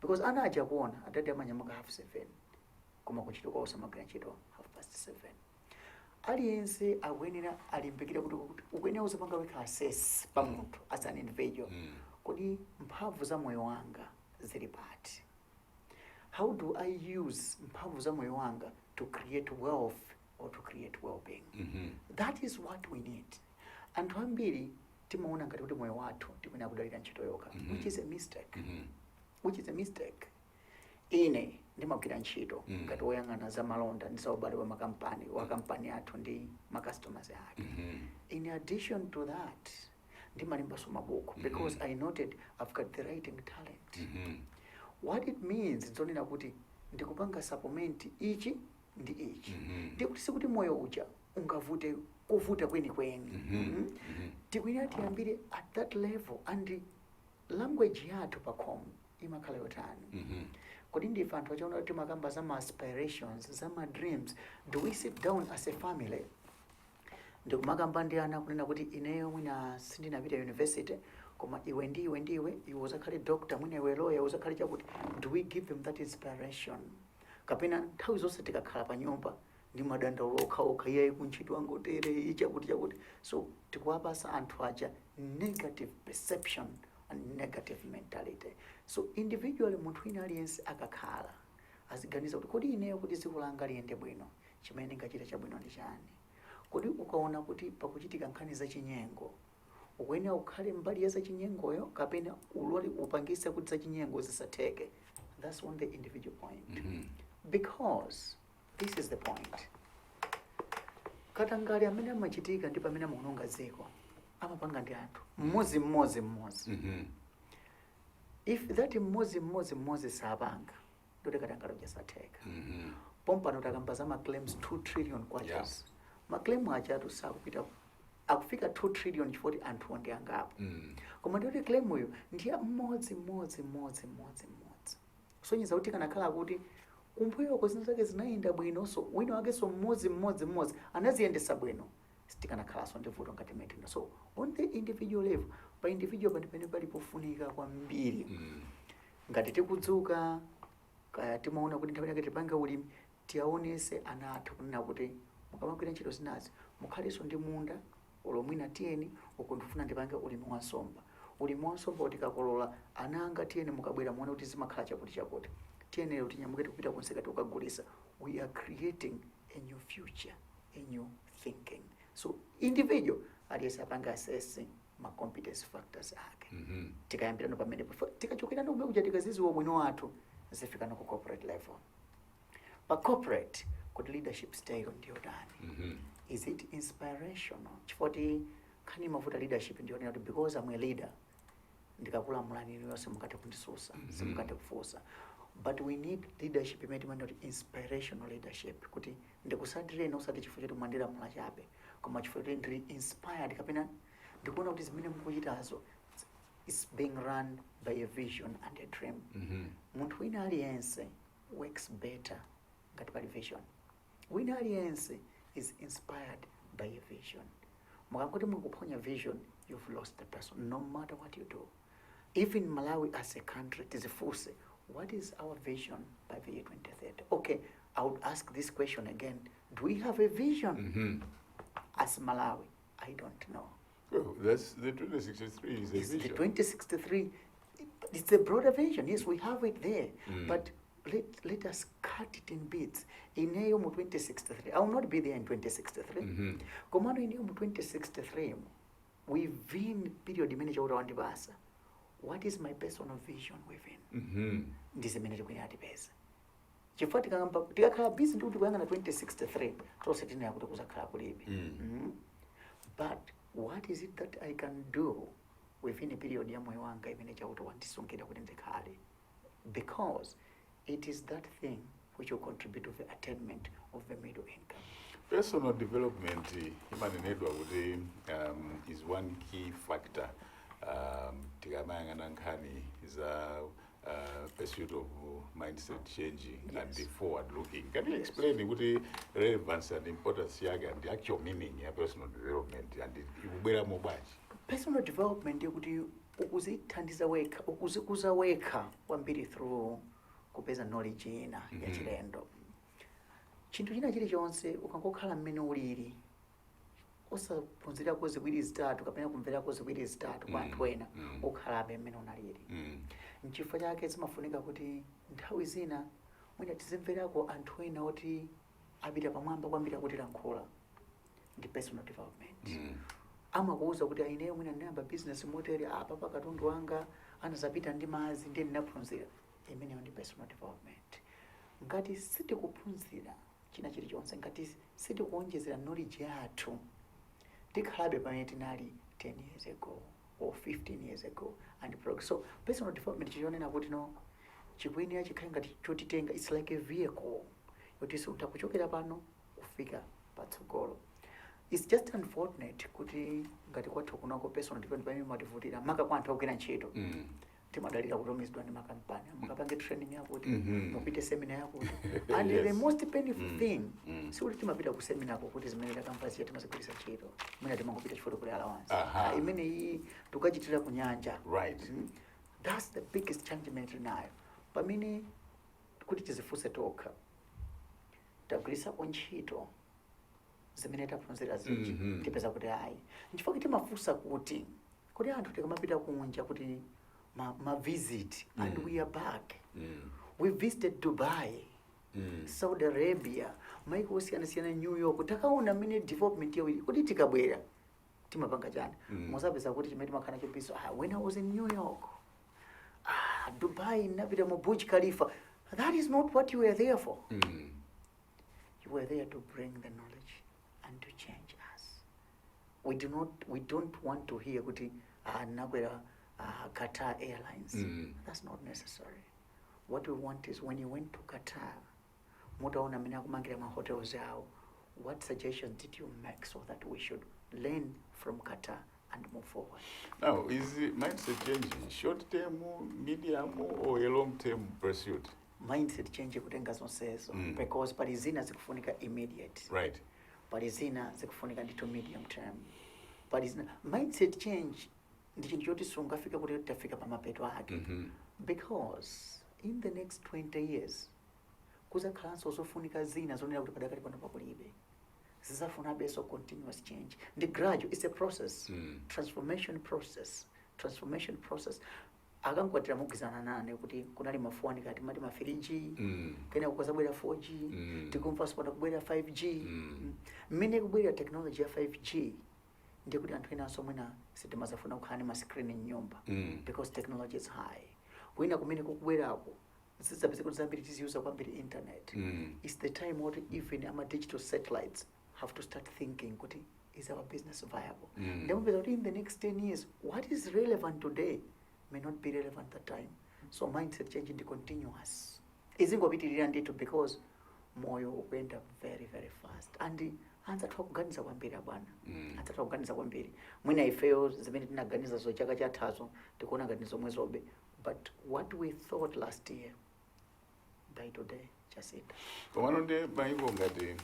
Because ana aja kuona adade amanyamuka 7:30 koma kuntchito kwa usamagwira ntchito 7:30. Aliyense akuyenera alimbikira kuti ukuyenera uzapanga weka assess pa munthu as an individual, kodi mphamvu za moyo wanga zili pati. How do I use mphamvu za moyo wanga to create wealth or to create well-being? That is what we need. Anthu ambiri timaona ngati kuti moyo wathu tikunena kudalira ntchito yokha, which is a mistake. Ine ndimagwira ntchito ngati woyang'ana za malonda ndi za ubale wa makampani wa kampani athu ndi customers ake. In addition to that, ndimalembanso mabuku because I noted I've got the writing talent. What it means zonena kuti ndikupanga supplement ichi ndi ichi. Ndikuti sikuti moyo uja ungavute kuvuta kweni. Tikuyenera tiyambire at that level, and language yathu pa khomo imakhala yotani. Kodi ndife anthu achaona kuti timakamba za aspirations, za dreams, do we sit down as a family ndikumakamba ndi ana kunena kuti ineyo mwina sindinapita university koma iwe ndiwe uzakhale doctor, mwina iwe lawyer, uzakhale chakuti? Do we give them that inspiration? Kapena nthawi zonse tikakhala pa nyumba ndi madandaulo okhaokha, iye kuntchito wangu tere chakuti. So tikuwapasa anthu aja negative perception and negative mentality. So individually munthu ina aliyense akakhala aziganiza kuti kodi ineyo kuti dziko langa liyende bwino, chimene ngachita chabwino ndi chani. Kodi ukaona kuti pakuchitika nkhani za chinyengo ukuyenera ukhale mbali ya za chinyengoyo kapena uloli upangise kuti za chinyengo zisatheke. That's on the individual point. Because this is the point. Katangale amene amachitika ndi pamene amaononga dziko amapanga ndi anthu mmodzi. If that mmodzi sapanga ndoti katangale ujasatheka. Pompano takambaza maclaims 2 trillion kwacha. Maclaim achatu sakupita akufika 2 trillion chifoti anthu ndi angapo. Koma ndoti claim uyu ndiye mmodzi. Kusonyeza kuti kanakhala kuti kumbuyo zinthu zake zinayenda bwino, so wina wake so mmodzi anaziyendesa bwino, sitikanakhalanso ndi vuto ngati metino. So on the individual level, pa individual pandipene palipofunika kwambiri. Ngati tikudzuka kaya timaona kuti nthawi yake tipanga ulimi, tiaonese ana athu kunena kuti mukamagwira ntchito zinazi mukhalenso ndi munda olomwina tiyeni uku ndifuna ndipange ulimi wa nsomba. Ulimi wa nsomba kuti kakolola ana anga tiyeni mukabwera muone kuti zimakhala chakuti. Tiyeni kuti nyamukete kupita kunsika tukagulisa. We are creating a new future, a new thinking. So individual aliyesa apanga assessing ma competence factors ake. Tikayambirano pamene tikachokera kumwe kuja tikaziziwa bwino wathu zifika no ku corporate level. Pa corporate kuti leadership style ndiyo dani. Is it inspirational? Chifoti kani mafuta leadership ndiyo dani because I'm a leader. Ndikakula mulani yonse mukate kundisusa, simukate kufusa. But we need leadership imene inspirational leadership kuti ndikusadire usati chifukwa choti mwandira mula chabe koma chifukwa choti ndili inspired kapena ndikuona kuti zimene mukuchitazo is being run by a vision and a dream. Munthu wina aliyense works better ngati pali vision. Wina aliyense is inspired by a vision. Mukakuti mukuphonya vision, you've lost the person no matter what you do. Even Malawi as a country tizifuse, what is our vision by the year 2030? Okay, I would ask this question again. Do we have a vision as Malawi? I don't know. Well, that's the 2063 is a vision. The 2063, it's a broader vision. Yes, we have it there. But let us cut it in bits. In 2063, I will not be there in 2063. Komano in 2063, we've been period manager urawandibasa. What is my personal vision within? Ndize mene tikuyati pesa. Chifukwa tikakhala busy ndi kuti kuyang'ana 2063, tonse tinaya kuti kuzakhala kulibe. But what is it that I can do within a period ya moyo wanga imene chakuti wandisungida kuti ndikhale? Because it is that thing which will contribute to the attainment of the middle income. Personal development imanenedwa kuti is one key factor tikamangana nkhani za pursuit of mindset changing and the forward looking. Can you explain kuti relevance and importance yake and the actual meaning ya personal development and ikubwera mobachi? Personal development yekuti ukuzithandiza wekha, ukuzikuza wekha kwambiri through kupeza knowledge ina ya chilendo. Chinthu china chilichonse ukangokhala mmene ulili osaphunzirako ziwiri zitatu kapena kumverako ziwiri zitatu kwa anthu ena ukhalabe mmene unalili. N'chifukwa chake zimafunika kuti nthawi zina mwina tizimverako anthu ena oti apita pamwamba kwambiri kuti lankhula ndi personal development. Amakuuza kuti ineyo mwina ndinayamba business motere apa pa katundu wanga anazapita ndi mazi ndiye ndinaphunzira. Imeneyo ndi personal development. Ngati sitikuphunzira china chilichonse, ngati sitikuonjezera knowledge yathu, tikhalabe pamene tinali 10 years ago or 15 years ago and progress. So personal development chichonena kuti no chikuyenera chikhale ngati chotitenga, it's like a vehicle yoti utakuchokera pano kufika patsogolo. It's just unfortunate kuti ngati kwathu kunako personal development pamene mativutira maka kwa anthu akugwira ntchito. Timadalira kutumizidwa ndi makampani mukapange training yakuti mupite seminar yakuti and the most painful thing sikuti timapita ku seminar kuti zimene takampasi timazigwirisa ntchito mwina timangopita chifukwa kuli allowance imene iyi tukachitira ku nyanja. Right. That's the biggest challenge nayo pamene kuti tizifuse tokha tagwirisa ntchito zimene taphunzira zinji tipeza kuti ayi nchifukwa timafusa kuti anthu tikamapita kunja kuti ma visit and we are back. We visited Dubai Saudi Arabia, maiko osiyana New York, takaona mene development yawo kuti tikabwera timapanga chani. Muzapeza kuti chimene makana chopiso, when I was in New York, Dubai, napita mu Burj Khalifa. That is not what you were there for. You were there to bring the knowledge and to change us. We don't want to hear kuti nakwera Qatar Airlines. That's not necessary. What we want is when you went to Qatar, mutaona mina kumangira ma hotels yao, what suggestions did you make so that we should learn from Qatar and move forward? Now, is the mindset changing short term, medium, or a long term pursuit? Mindset change kutenga zonsezo because palizina zikufunika immediate. Right. Palizina zikufunika ndito medium term. Palizina mindset change ndi chintu choti sungafika kuti tafika pamapeto ake. Because in the next 20 years kuzakhalanso zofunika zina zonena kuti padakali pano pakulibe. Zizafuna beso continuous change. The gradual is a process. Transformation process. Akamkwatira mugizana nane kuti kunali mafuani kati mati ma 3G, kena kukazabwera 4G, tikumva sipona kubwera 5G. Mmene kubwera technology ya 5G ndiye kuti anthu ena aso mwina sitimazafuna kukhani ma screen nyumba because technology is high. Wina kumene kukubwerako zizapeze kuti zambiri tiziuza kwambiri internet. It's the time what even ama digital satellites have to start thinking kuti is our business viable? Then in the next 10 years, what is relevant today may not be relevant at the time. So mindset change is continuous. Izingopitirira ndito because moyo went up very, very fast. And anza kuganiza kwambiri bwana. Anza kuganiza kwambiri. Mwina ifeo zimene tinaganiza zo chaka chathazo tikuona ganizo mwezobe. But what we thought last year by today just it. Komanonde maiko ngati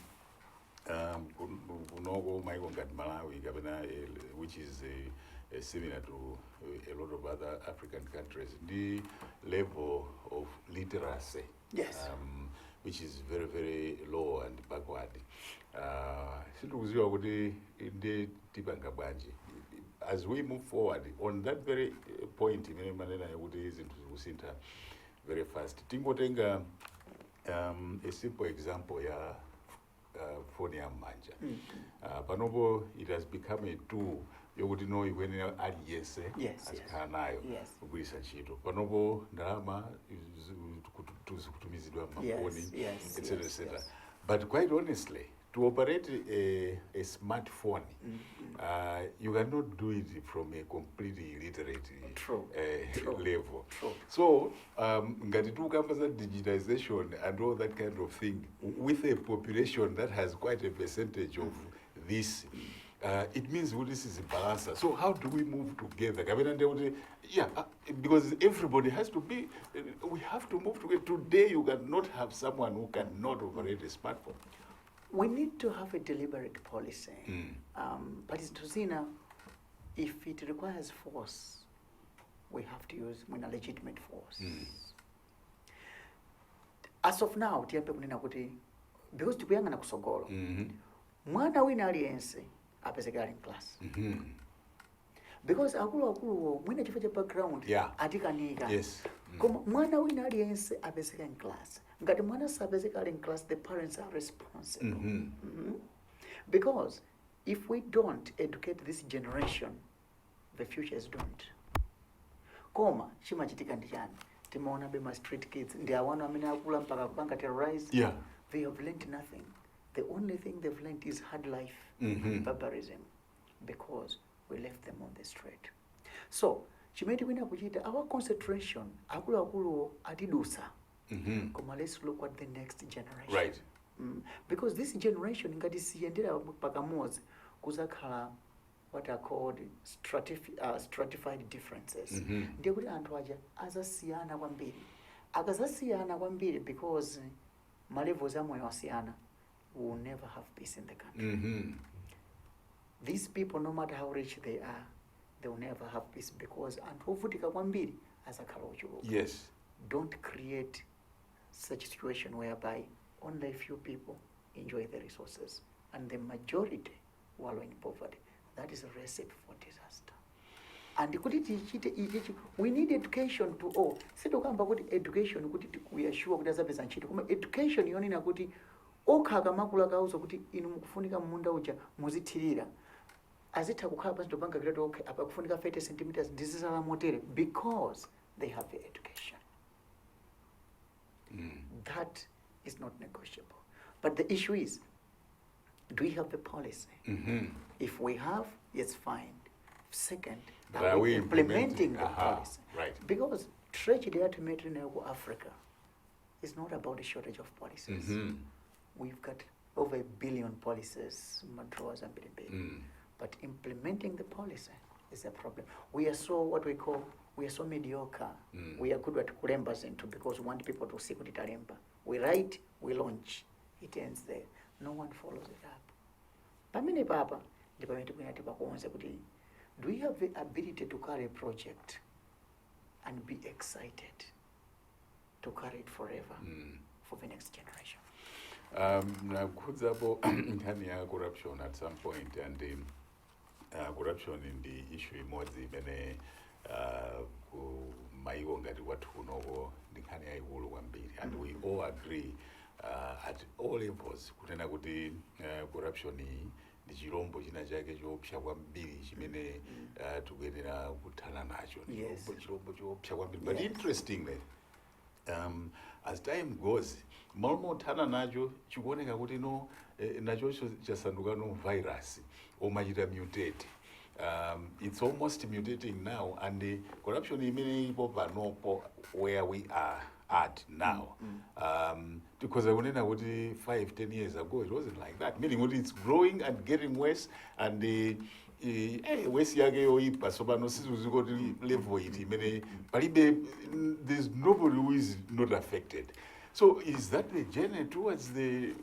kunoko maiko ngati Malawi kapena which is similar to a lot of other African countries, the level of literacy, yes, which is very, very low and backward. Situkuziwa kuti inde tipanga bwanji. As we move forward on that very point, imene manena yakuti izinto zikusintha very fast. Tingotenga a simple example ya phone ya manja. Panopo it has become a tool yokuti no ikwene aliyese asikhala nayo kugwiritsa ntchito. Panopo ndalama kutumizidwa mafoni, etc. But quite honestly, to operate a smartphone, you cannot do it from a completely illiterate level. So, ngati tukamba za digitization and all that kind of thing, with a population that has quite a percentage of this, it means this is a balance. So how do we move together? Because everybody has to be, we have to move together. Today you cannot have someone who cannot operate a smartphone. We need to have a deliberate policy. But it's to see now, if it requires force, we have to use a legitimate force. As of now, because tikuyang'ana kusogolo, mwana wina aliyense apezeka in class. Because akulu mwina chifukwa cha background atikanika. Koma mwana wina aliyense apezeka in class. Ngati mwana sapezeka in class, the parents are responsible. Because if we don't educate this generation, the future is doomed. Koma chimachitika ndi chani? Timaona bema street kids ndi awana amene akula mpaka kupanga terrorize. They have learned nothing. The only thing they've learned is hard life, barbarism, because we left them on the street. So, chimeti wina kuchita, our concentration, akulu atidusa. Koma let's look at the next generation. Right. Because this generation, ngati siyendera pakamozi, kuzakhala what are called stratified differences. Ndiye kuti anthu aja azasiyana kwambiri. Akazasiyana kwambiri because malevels amoyo asiyana, we will never have peace in the country. These people, no matter how rich they are, they will never have peace because anthu ovutika kwambiri azakhala ochuluka. Yes. Don't create such a situation whereby only a few people enjoy the resources and the majority wallow in poverty. That is a recipe for disaster. and kuti tichite ichi, we need education to all. Sitokamba kuti education kuti we are sure kuti azapeza ntchito, koma education yonena kuti okhaka makula kauza kuti inu mukufunika munda uja muzithirira azitha kukhala pansi topanga kirati okay apa kufunika 30 centimeters ndizizala motere because they have the education. That is not negotiable. But the issue is, do we have the policy? If we have, it's fine. Second, are we implementing the policy? Right. Because tragedy ultimately in Africa is not about the shortage of policies. We've got over 1 billion policies, madras and but implementing the policy is a problem. We are so what we call, we are so mediocre. We are good at kulembas into because we want people to see kuti talemba. We write, we launch, it ends there. No one follows it up. Pamene papa, do we have the ability to carry a project and be excited to carry it forever for the next generation? Nakudzapo nkhani ya corruption at some point, and corruption in the issue imodzi imene maiwo ngati wathu kunowo ndi nkhani yayikulu kwambiri, and we all agree at all levels kunena kuti corruption iyi ndi chirombo china chake choopsa kwambiri chimene tikuyenera kuthana nacho. Chirombo choopsa kwambiri. But interestingly, as time goes, more thana nacho chikuoneka kuti no nachocho chasanduka no virus omachita mutate. It's almost mutating now, and the corruption imene ipo panopo where we are at now, because I wanted to 5-10 years ago it wasn't like that, meaning it's growing and getting worse, and the wesi yake yoipa so pano sisi kuti level iti imene palibe, there's nobody who is not affected. So is that the journey towards the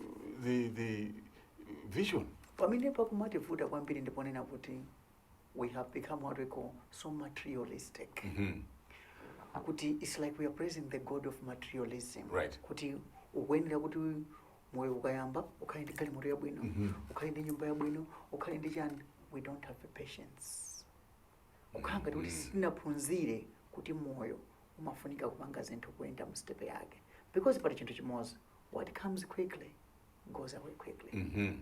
vision? Pamene pakumativuta kwambiri ndiponena kuti we have become what we call so materialistic. Kuti it's like we are praising the god of materialism. Right. Kuti uwenera kuti moyo ukayamba ukhale ndi galimoto yabwino, ukhale ndi nyumba yabwino, ukhale ndi chani. We don't have the patience. Ukhanga kuti sinaphunzire kuti moyo umafunika kupanga zinthu kuyenda mu step yake. Because pali chinthu chimozi, what comes quickly goes away quickly.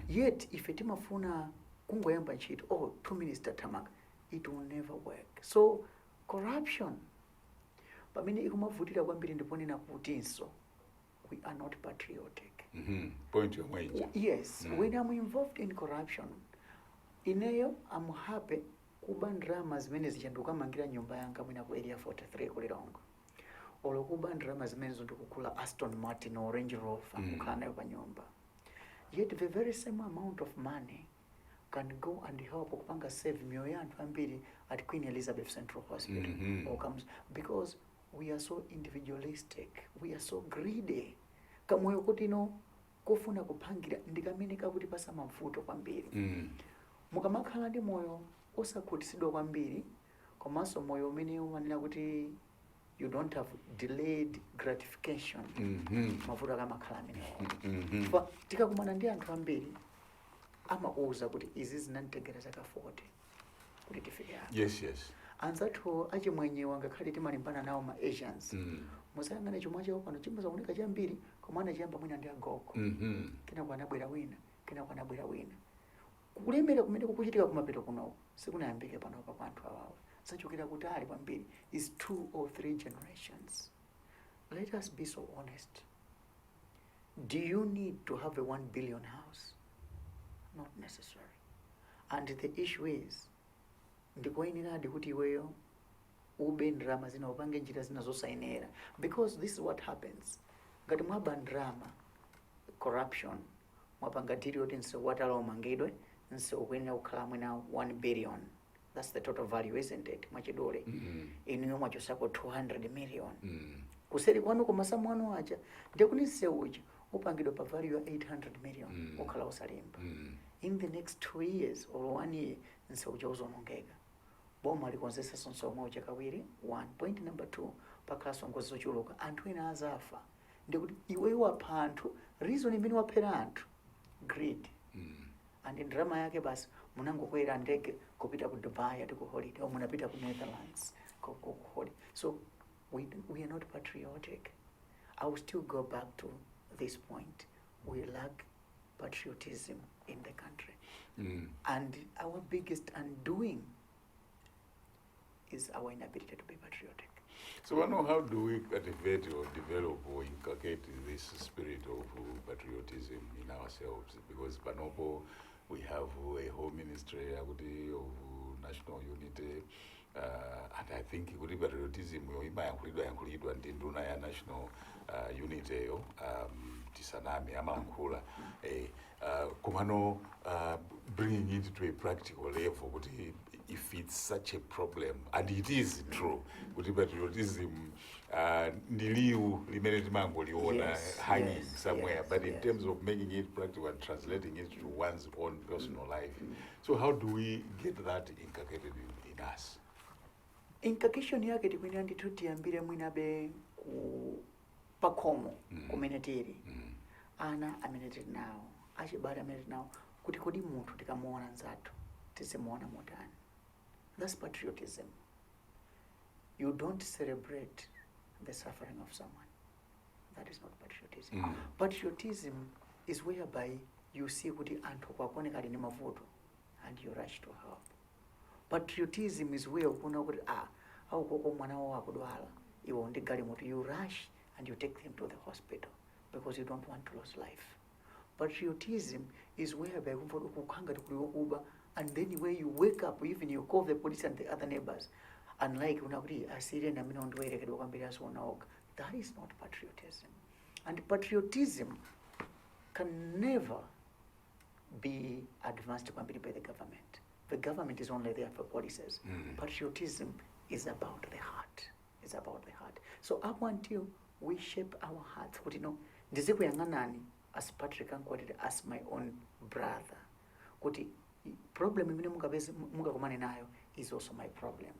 Yet if timafuna kungoyamba ntchito, 2 minutes tatamaka, it will never work. So corruption, pamene ikumavutira kwambiri ndiponena kutinso we are not patriotic. Point your mind. Yes, when I'm involved in corruption, ineyo I'm happy kuba ndrama zimene zichanduka mangira nyumba yanga mwina ku area 43 kulilongo. Olo kuba ndrama zimene zondikukula Aston Martin or Range Rover kukhala nayo pa nyumba. Yet the very same amount of money can go and help kupanga save mioyo ya anthu ambiri at Queen Elizabeth Central Hospital. Or comes because we are so individualistic, we are so greedy. Kamoyo kuti no kufuna kupangira ndikameneka kuti pasa mavuto kwambiri. Mukamakhala ndi moyo osakhutisidwa kwambiri, komanso moyo umene umanena kuti you don't have delayed gratification. Mavuto akamakhala amenewo. But tikakumana ndi anthu ambiri amauza kuti izi zinanditegera zaka 40 kuti tifike apo. Yes. Anzathu achimwenyewa ngakhale timalimbana nawo ma Asians. Musayang'ane chomwe chawo pano chimaza kuoneka chambiri komana chiyamba mwina ndi agogo. Kena kwanabwera wina. Kulemera kumene kukuchitika kumapeto kuno sikunayambike pano pa anthu awawo. Sachokera kutali kwambiri is 2 or 3 generations. Let us be so honest. Do you need to have a 1 billion house? Not necessary. And the issue is, ndikoyenera kuti iweyo ube ndrama zina upange njira zinazosainera, because this is what happens. Ngati mwaba ndrama, corruption, mwapanga diri yoti nse watala umangidwe, nse ukuyenera kukhala mwina 1 billion. That's the total value, isn't it? Mwachidole. Inuyo mwachosako 200 million. Kuseri kwanu kumasamu wanu aja, ndikunise uja, upangidwa pa value ya 800 million, ukhala usalimba. In the next 2 years or 1 year, nse uja uzonongeka. Boma likonzesa sonso moja kawiri, 1. Point number 2, pakhala songozi zochuluka, anthu ena azafa. Ndikuti iwe wapha anthu, reason imene waphera anthu, greed. And in drama yake basi, munangokwera ndege kupita ku Dubai ati ku holiday or munapita ku Netherlands ku holiday. So we are not patriotic. I will still go back to this point. We lack patriotism in the country. And our biggest undoing is our inability to be patriotic. So, how do we cultivate or develop or inculcate this spirit of patriotism in ourselves? Because panopo, we have a home ministry of national unity, and I think patriotism included nduna ya national unity tisanami amalankhula kumano bringing it to a practical level kuti if it's such a problem, and it is true, kuti patriotism ndiliu limene timangoliona hanging somewhere, but in terms of making it practical and translating it to one's own personal life. So how do we get that inculcated in us? Inculcation yake tikwina ndithu tiyambire mwinabe ku pakhomo kumene tili ana amene tili nawo achibale amene tili nawo kuti kodi munthu tikamuona nzathu tizimuona motani. That's patriotism. You don't celebrate the suffering of someone. That is not patriotism. Patriotism is whereby you see kuti anthu kwakoneka ali ndi mavuto and you rush to help. Patriotism is where ukuna kuti au koko mwana wawo akudwala iwo ndi galimoto, you rush and you take them to the hospital because you don't want to lose life. Patriotism is whereby kukhanga kuba, and then when you wake up, even you call the police and the other neighbors, unlike that is not patriotism. And patriotism can never be advanced by the government. The government is only there for policies. Patriotism is about the heart. It's about the heart. So up until we shape our hearts, as Patrick Achitabwino, as my own brother, problem imene mungakumane nayo is also my problem.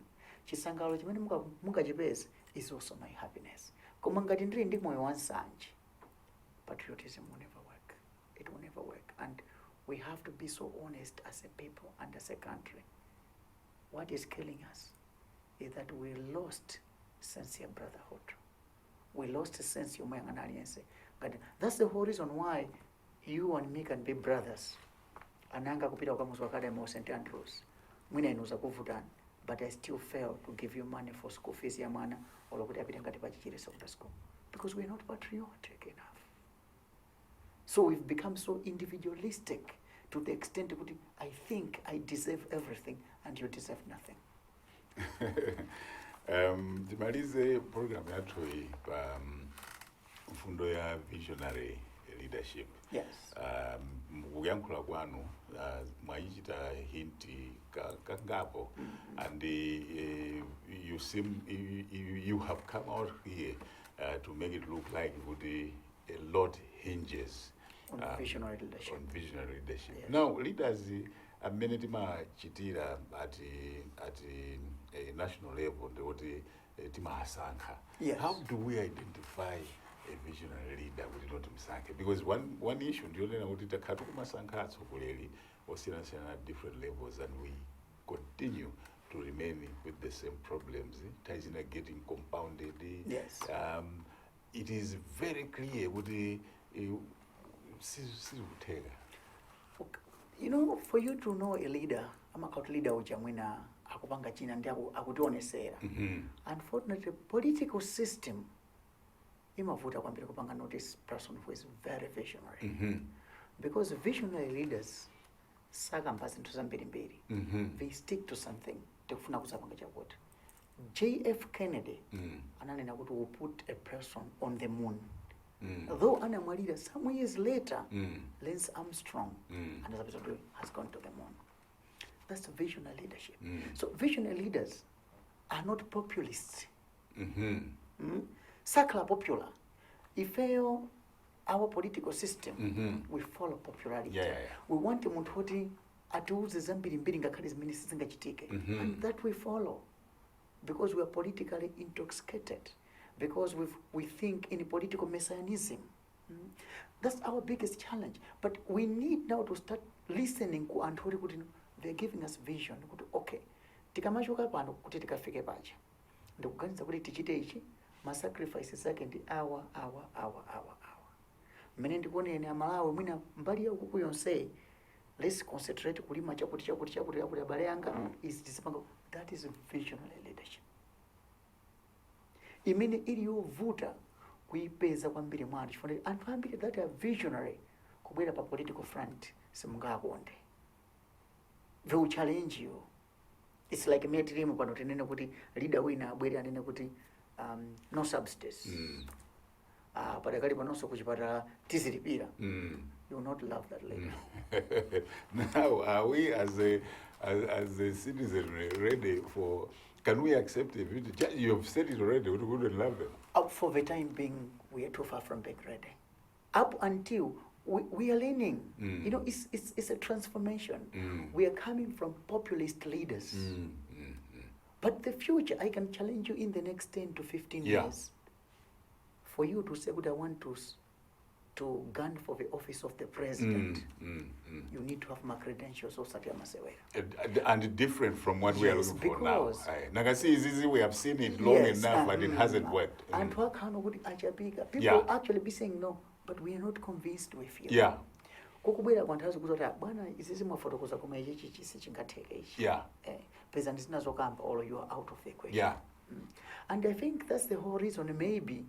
Chisangalo chimene mungachipeza is also my happiness. Koma ngati ndili ndi moyo wansanje, patriotism will never work. It will never work. And we have to be so honest as a people and as a country. What is killing us is that we lost sincere brotherhood. We lost a sense of alliance. That's the whole reason why you and me can be brothers. Ananga kupita ukamuzi academy of St. Andrews. Mwina inuza kuvutana, but I still fail to give you money for school fees ya mwana or kuti apita ngati pachichire secondary school because we're not patriotic enough. So we've become so individualistic to the extent that I think I deserve everything and you deserve nothing. Timalize program yathu mfundo ya visionary leadership. Yes. Mukuyankhula kwanu mwayichita hinti kangapo and you have come out here to make it look like a lot hinges on visionary leadership. On visionary leadership. Yes. Now leaders amene timachitira at a national level ndikuti timasankha. Yes. How do we identify a visionary leader kuti not msankhe? Because one issue ndiyonena kuti takhatu kumasankha atsogoleri osiyana-siyana at different levels and we continue to remain with the same problems. Ties are getting compounded. Yes. It is very clear kuti sizikuteka. You know, for you to know a leader, amakauti leader uchamwina akupanga china ndi akutionesera. Unfortunately, political system imavuta kwambiri kupanga notice person who is very visionary. Because visionary leaders sakamba zinthu zambirimbiri. They stick to something tikufuna kuzapanga chakuti. JF Kennedy ananena kuti will put a person on the moon. Though anamwalira some years later, Lance Armstrong and as has gone to the moon. That's visionary leadership. So visionary leaders are not populists. Circular popular. If our political system, we follow popularity. We want to mutoti atuuze zambirimbiri ngakhale zimene sizingachitike. And that we follow. Because we are politically intoxicated. Because we think in political messianism. That's our biggest challenge. But we need now to start listening to Anturi kuti they're giving us vision kuti okay tikamachoka pano kuti tikafike paja ndikuganiza kuti tichite ichi masacrifices ake ndi awa mmene ndikuoneni amalawi mwina mbali ya ukuku yonse let's concentrate kulima chakuti abale yanga is disipanga. That is visionary leadership imene ili yovuta kuipeza kwambiri mwanu chifukwa anthu ambiri that are visionary kubwera pa political front simungakonde. They will challenge you. It's like me tirimu pano tinene kuti leader wina abwere anene kuti no substance. Padakali panonso kuchipatala tizilipira. You will not love that leader. Now, are we as a citizen ready for? Can we accept it? You have said it already. We wouldn't love it. For the time being, we are too far from being ready. Up until we are learning. You know, it's a transformation. We are coming from populist leaders. But the future, I can challenge you in the next 10 to 15 years. For you to say, I want to gun for the office of the president, you need to have my credentials or Satya Masewera. And different from what we are looking for now. Nagasi, we have seen it long enough and it hasn't worked. And people actually be saying no, but we are not convinced with you. Yeah. Kukubwera kwanthazi kuzota bwana izizi mwafotokoza koma ichi sichingatheka ichi. Yeah. Peasant zinazokamba all you are out of the equation. Yeah. And I think that's the whole reason. Maybe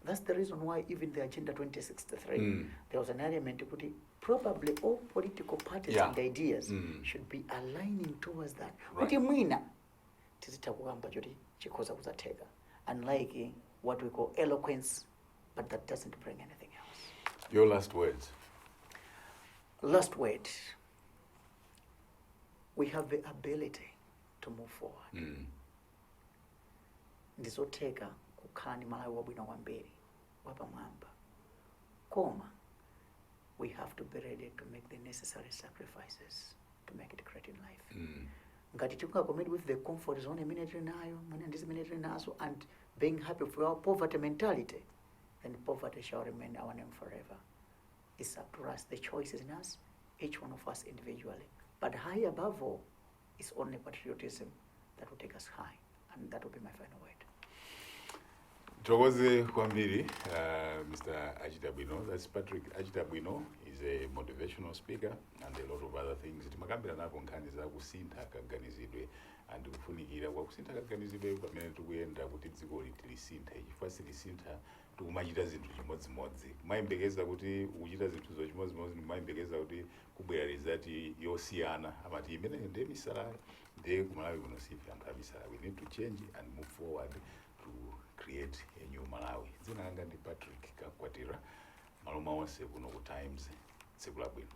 that's the reason why even the Agenda 2063 there was an element to put it, probably all political parties and ideas should be aligning towards that. Kuti mwina tizitakuamba jodi chikoza kuzatheka. Unlike what we call eloquence, but that doesn't bring anything else. Your last words. Last word. We have the ability to move forward. Ndizoteka kukhani Malawi wabwino kwambiri wapamwamba. Koma, we have to be ready to make the necessary sacrifices to make it great in life. Ngati tikungacommit with the comfort zone immediately nayo, nazo, and being happy with our poverty mentality, then poverty shall remain our name forever. It's up to us. The choice is in us, each one of us individually. But high above all, it's only patriotism that will take us high. And that will be my final word. Togoze kwambiri, Mr. Achitabwino. That's Patrick Achitabwino. He's a motivational speaker and a lot of other things. Timakambira napo nkhani za kusintha kaganizidwe and kufunikira kwa kusintha kaganizidwe pamene tikuyenda kuti dziko lisinthe. Chifukwa silisintha tikumachita zinthu chimodzimodzi. Mayembekeza kuti ukuchita zinthu chimodzimodzi, mayembekeza kuti kubwera result yosiyana. Amati imene ndi misala ndi kumalawi kuno sifi anthu amisala. We need to change and move forward to create a new Malawi. Dzina langa ndi Patrick Kamkwatira. Maloma onse kuno ku Times. Tsiku labwino.